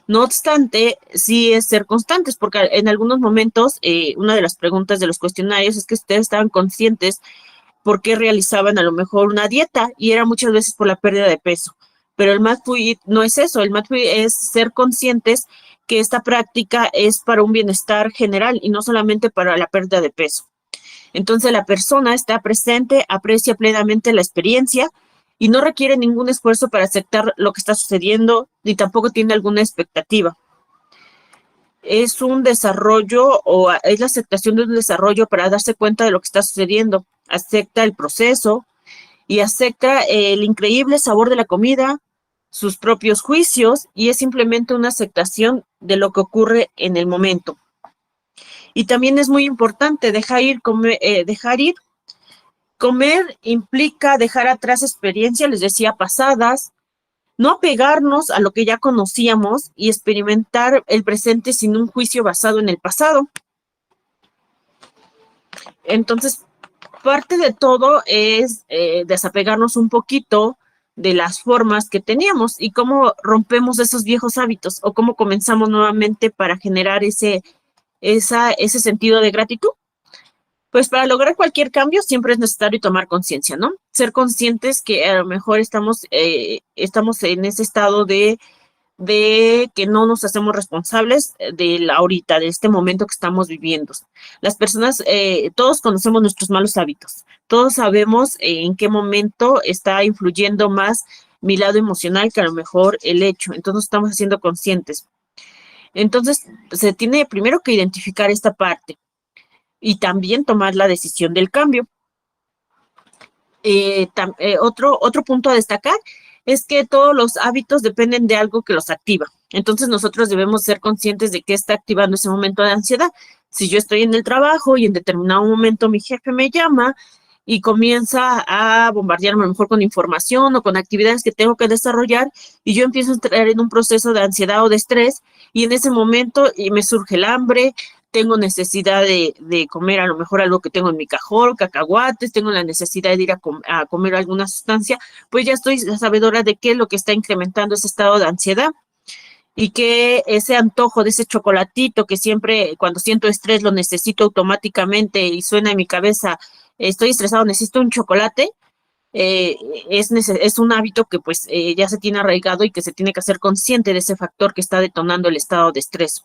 No obstante, sí es ser constantes, porque en algunos momentos, una de las preguntas de los cuestionarios es que ustedes estaban conscientes por qué realizaban a lo mejor una dieta, y era muchas veces por la pérdida de peso. Pero el My Food Eat no es eso, el My Food Eat es ser conscientes que esta práctica es para un bienestar general y no solamente para la pérdida de peso. Entonces la persona está presente, aprecia plenamente la experiencia y no requiere ningún esfuerzo para aceptar lo que está sucediendo, ni tampoco tiene alguna expectativa. Es un desarrollo o es la aceptación de un desarrollo para darse cuenta de lo que está sucediendo. Acepta el proceso y acepta el increíble sabor de la comida, sus propios juicios, y es simplemente una aceptación de lo que ocurre en el momento. Y también es muy importante dejar ir. Comer implica dejar atrás experiencias, les decía, pasadas, no apegarnos a lo que ya conocíamos y experimentar el presente sin un juicio basado en el pasado. Entonces, parte de todo es desapegarnos un poquito de las formas que teníamos y cómo rompemos esos viejos hábitos o cómo comenzamos nuevamente para generar ese sentido de gratitud. Pues para lograr cualquier cambio siempre es necesario tomar conciencia, ¿no? Ser conscientes que a lo mejor estamos en ese estado de que no nos hacemos responsables de ahorita, de este momento que estamos viviendo. Las personas, todos conocemos nuestros malos hábitos, todos sabemos en qué momento está influyendo más mi lado emocional que a lo mejor el hecho, entonces estamos haciendo conscientes. Entonces, se tiene primero que identificar esta parte y también tomar la decisión del cambio. Otro punto a destacar es que todos los hábitos dependen de algo que los activa. Entonces nosotros debemos ser conscientes de qué está activando ese momento de ansiedad. Si yo estoy en el trabajo y en determinado momento mi jefe me llama y comienza a bombardearme a lo mejor con información o con actividades que tengo que desarrollar y yo empiezo a entrar en un proceso de ansiedad o de estrés y en ese momento me surge el hambre, tengo necesidad de comer a lo mejor algo que tengo en mi cajón, cacahuates, tengo la necesidad de ir a comer alguna sustancia, pues ya estoy sabedora de qué es lo que está incrementando ese estado de ansiedad y que ese antojo de ese chocolatito que siempre cuando siento estrés lo necesito automáticamente y suena en mi cabeza, estoy estresado, necesito un chocolate, es un hábito que pues ya se tiene arraigado y que se tiene que hacer consciente de ese factor que está detonando el estado de estrés.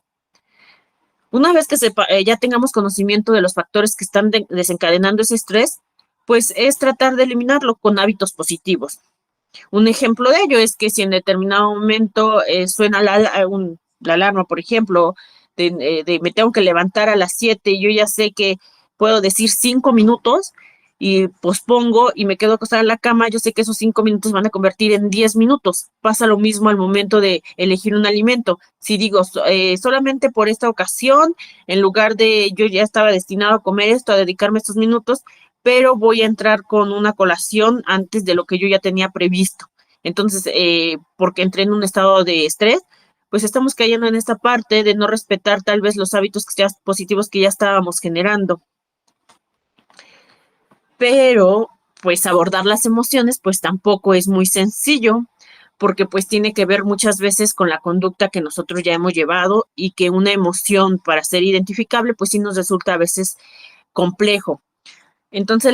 Una vez que ya tengamos conocimiento de los factores que están desencadenando ese estrés, pues es tratar de eliminarlo con hábitos positivos. Un ejemplo de ello es que si en determinado momento suena la alarma, por ejemplo, de me tengo que levantar a las 7 y yo ya sé que puedo decir 5 minutos y pospongo y me quedo acostada en la cama, yo sé que esos 5 minutos van a convertir en 10 minutos. Pasa lo mismo al momento de elegir un alimento. Si digo, solamente por esta ocasión, en lugar de yo ya estaba destinado a comer esto, a dedicarme estos minutos, pero voy a entrar con una colación antes de lo que yo ya tenía previsto. Entonces, porque entré en un estado de estrés, pues estamos cayendo en esta parte de no respetar tal vez los hábitos positivos que ya estábamos generando. Pero, pues abordar las emociones, pues tampoco es muy sencillo, porque pues tiene que ver muchas veces con la conducta que nosotros ya hemos llevado y que una emoción para ser identificable, pues sí nos resulta a veces complejo. Entonces,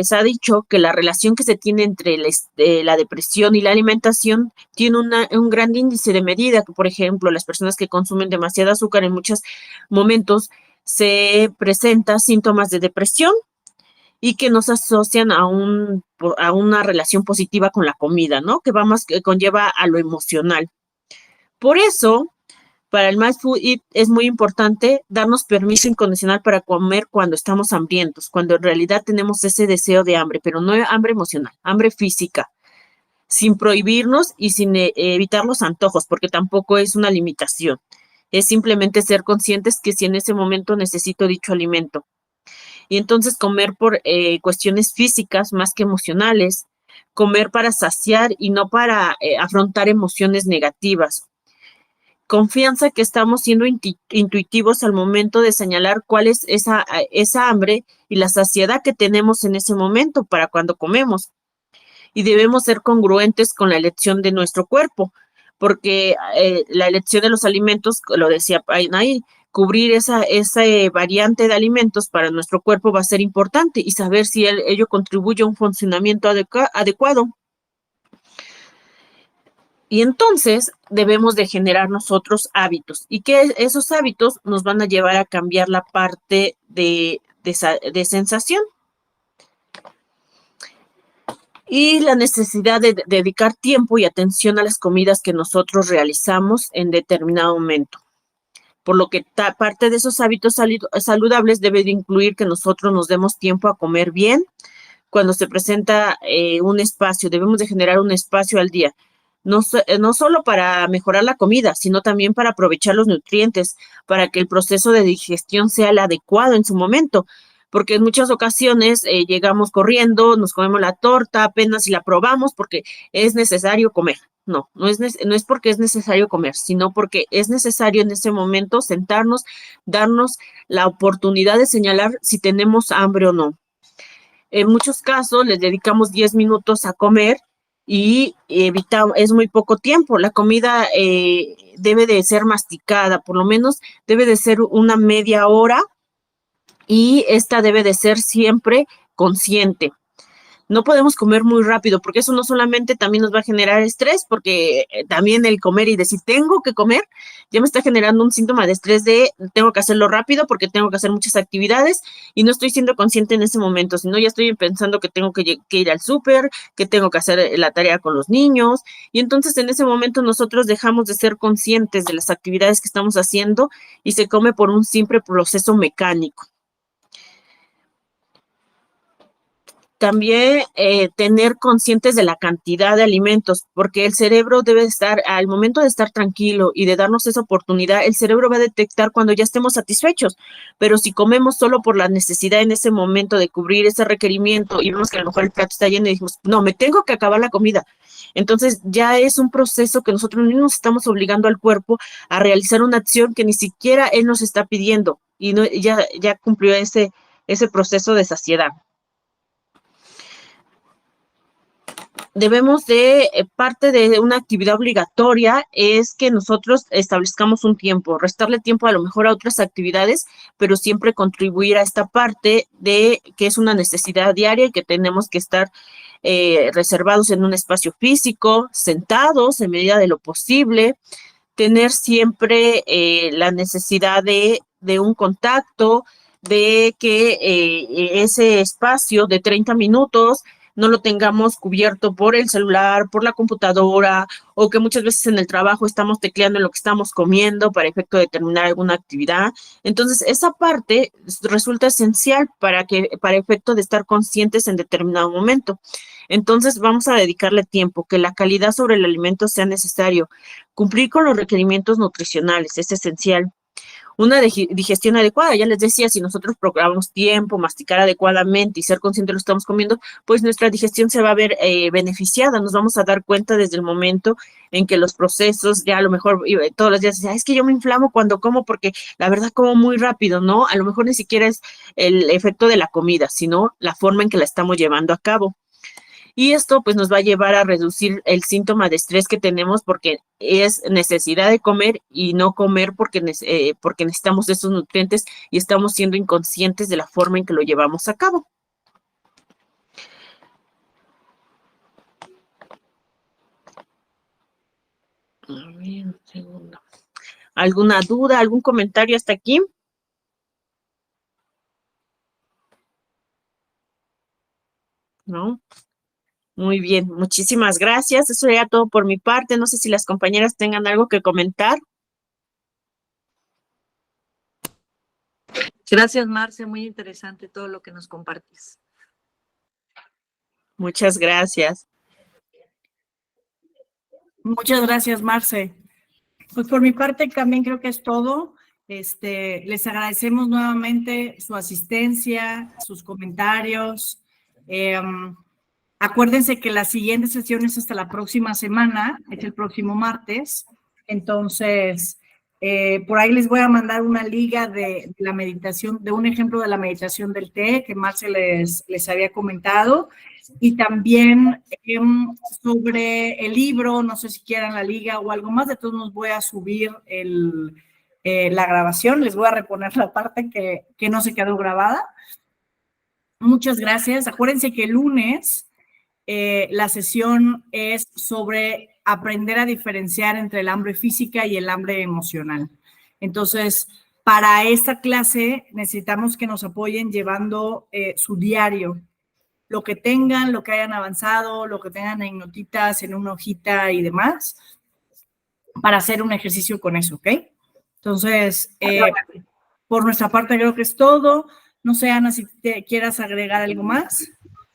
se ha dicho que la relación que se tiene entre la depresión y la alimentación tiene un gran índice de medida, que por ejemplo, las personas que consumen demasiado azúcar en muchos momentos se presentan síntomas de depresión y que nos asocian a una relación positiva con la comida, ¿no? Que conlleva a lo emocional. Por eso, para el Mindful Eat es muy importante darnos permiso incondicional para comer cuando estamos hambrientos, cuando en realidad tenemos ese deseo de hambre, pero no hambre emocional, hambre física, sin prohibirnos y sin evitar los antojos, porque tampoco es una limitación. Es simplemente ser conscientes que si en ese momento necesito dicho alimento. Y entonces comer por cuestiones físicas más que emocionales, comer para saciar y no para afrontar emociones negativas. Confianza que estamos siendo intuitivos al momento de señalar cuál es esa hambre y la saciedad que tenemos en ese momento para cuando comemos. Y debemos ser congruentes con la elección de nuestro cuerpo, porque la elección de los alimentos, lo decía ahí, cubrir esa variante de alimentos para nuestro cuerpo va a ser importante y saber si ello contribuye a un funcionamiento adecuado. Y entonces debemos de generar nosotros hábitos y que esos hábitos nos van a llevar a cambiar la parte de sensación. Y la necesidad de dedicar tiempo y atención a las comidas que nosotros realizamos en determinado momento. Por lo que parte de esos hábitos saludables debe de incluir que nosotros nos demos tiempo a comer bien. Cuando se presenta un espacio, debemos de generar un espacio al día. No solo para mejorar la comida, sino también para aprovechar los nutrientes, para que el proceso de digestión sea el adecuado en su momento, porque en muchas ocasiones llegamos corriendo, nos comemos la torta, apenas si la probamos, porque es necesario comer, no es porque es necesario comer, sino porque es necesario en ese momento sentarnos, darnos la oportunidad de señalar si tenemos hambre o no. En muchos casos les dedicamos 10 minutos a comer y es muy poco tiempo. La comida debe de ser masticada, por lo menos debe de ser una media hora y esta debe de ser siempre consciente. No podemos comer muy rápido porque eso no solamente también nos va a generar estrés, porque también el comer y decir tengo que comer ya me está generando un síntoma de estrés de tengo que hacerlo rápido porque tengo que hacer muchas actividades y no estoy siendo consciente en ese momento, sino ya estoy pensando que tengo que ir al súper, que tengo que hacer la tarea con los niños y entonces en ese momento nosotros dejamos de ser conscientes de las actividades que estamos haciendo y se come por un simple proceso mecánico. También tener conscientes de la cantidad de alimentos, porque el cerebro debe estar, al momento de estar tranquilo y de darnos esa oportunidad, el cerebro va a detectar cuando ya estemos satisfechos, pero si comemos solo por la necesidad en ese momento de cubrir ese requerimiento y vemos que a lo mejor el plato está lleno y decimos, no, me tengo que acabar la comida, entonces ya es un proceso que nosotros mismos estamos obligando al cuerpo a realizar una acción que ni siquiera él nos está pidiendo y no, ya cumplió ese proceso de saciedad. Debemos de, parte de una actividad obligatoria es que nosotros establezcamos un tiempo, restarle tiempo a lo mejor a otras actividades, pero siempre contribuir a esta parte de que es una necesidad diaria y que tenemos que estar reservados en un espacio físico, sentados en medida de lo posible, tener siempre la necesidad de un contacto, de que ese espacio de 30 minutos no lo tengamos cubierto por el celular, por la computadora, o que muchas veces en el trabajo estamos tecleando en lo que estamos comiendo para efecto de terminar alguna actividad. Entonces, esa parte resulta esencial para efecto de estar conscientes en determinado momento. Entonces, vamos a dedicarle tiempo, que la calidad sobre el alimento sea necesario. Cumplir con los requerimientos nutricionales es esencial. Una digestión adecuada, ya les decía, si nosotros programamos tiempo, masticar adecuadamente y ser conscientes de lo que estamos comiendo, pues nuestra digestión se va a ver beneficiada, nos vamos a dar cuenta desde el momento en que los procesos, ya a lo mejor todos los días, es que yo me inflamo cuando como porque la verdad como muy rápido, ¿no? A lo mejor ni siquiera es el efecto de la comida, sino la forma en que la estamos llevando a cabo. Y esto pues nos va a llevar a reducir el síntoma de estrés que tenemos porque es necesidad de comer y no comer porque necesitamos esos nutrientes y estamos siendo inconscientes de la forma en que lo llevamos a cabo. A ver, un segundo. ¿Alguna duda, algún comentario hasta aquí? ¿No? Muy bien, muchísimas gracias. Eso sería todo por mi parte. No sé si las compañeras tengan algo que comentar. Gracias, Marce. Muy interesante todo lo que nos compartes. Muchas gracias. Muchas gracias, Marce. Pues por mi parte también creo que es todo. Les agradecemos nuevamente su asistencia, sus comentarios. Acuérdense que la siguiente sesión es hasta la próxima semana, es el próximo martes. Entonces, por ahí les voy a mandar una liga de la meditación, de un ejemplo de la meditación del té que Marce les había comentado. Y también sobre el libro, no sé si quieran la liga o algo más, de todos nos voy a subir la grabación, les voy a reponer la parte que no se quedó grabada. Muchas gracias. Acuérdense que el lunes la sesión es sobre aprender a diferenciar entre el hambre física y el hambre emocional. Entonces, para esta clase necesitamos que nos apoyen llevando su diario, lo que tengan, lo que hayan avanzado, lo que tengan en notitas, en una hojita y demás, para hacer un ejercicio con eso, ¿ok? Entonces, por nuestra parte creo que es todo. No sé, Ana, si te quieras agregar algo más.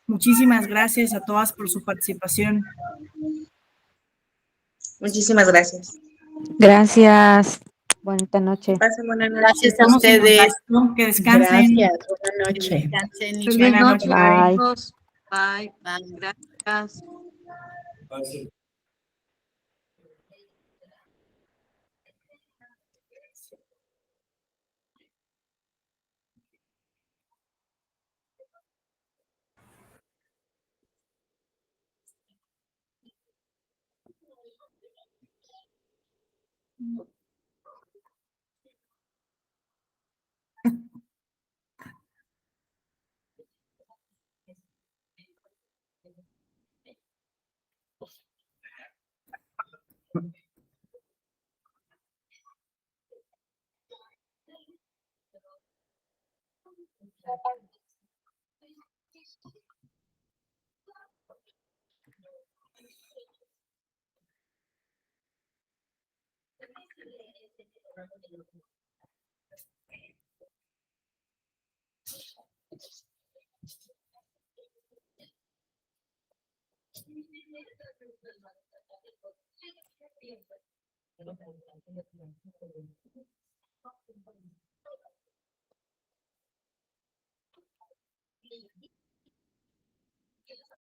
Muchísimas gracias a todas por su participación. Muchísimas gracias. Gracias. Bonita noche. Pasen buena noche. Gracias a ustedes. Que descansen. Gracias, buenas noches. Descansen y Feliz Buenas noche, Bye. chicos. Bye. Bye. Gracias.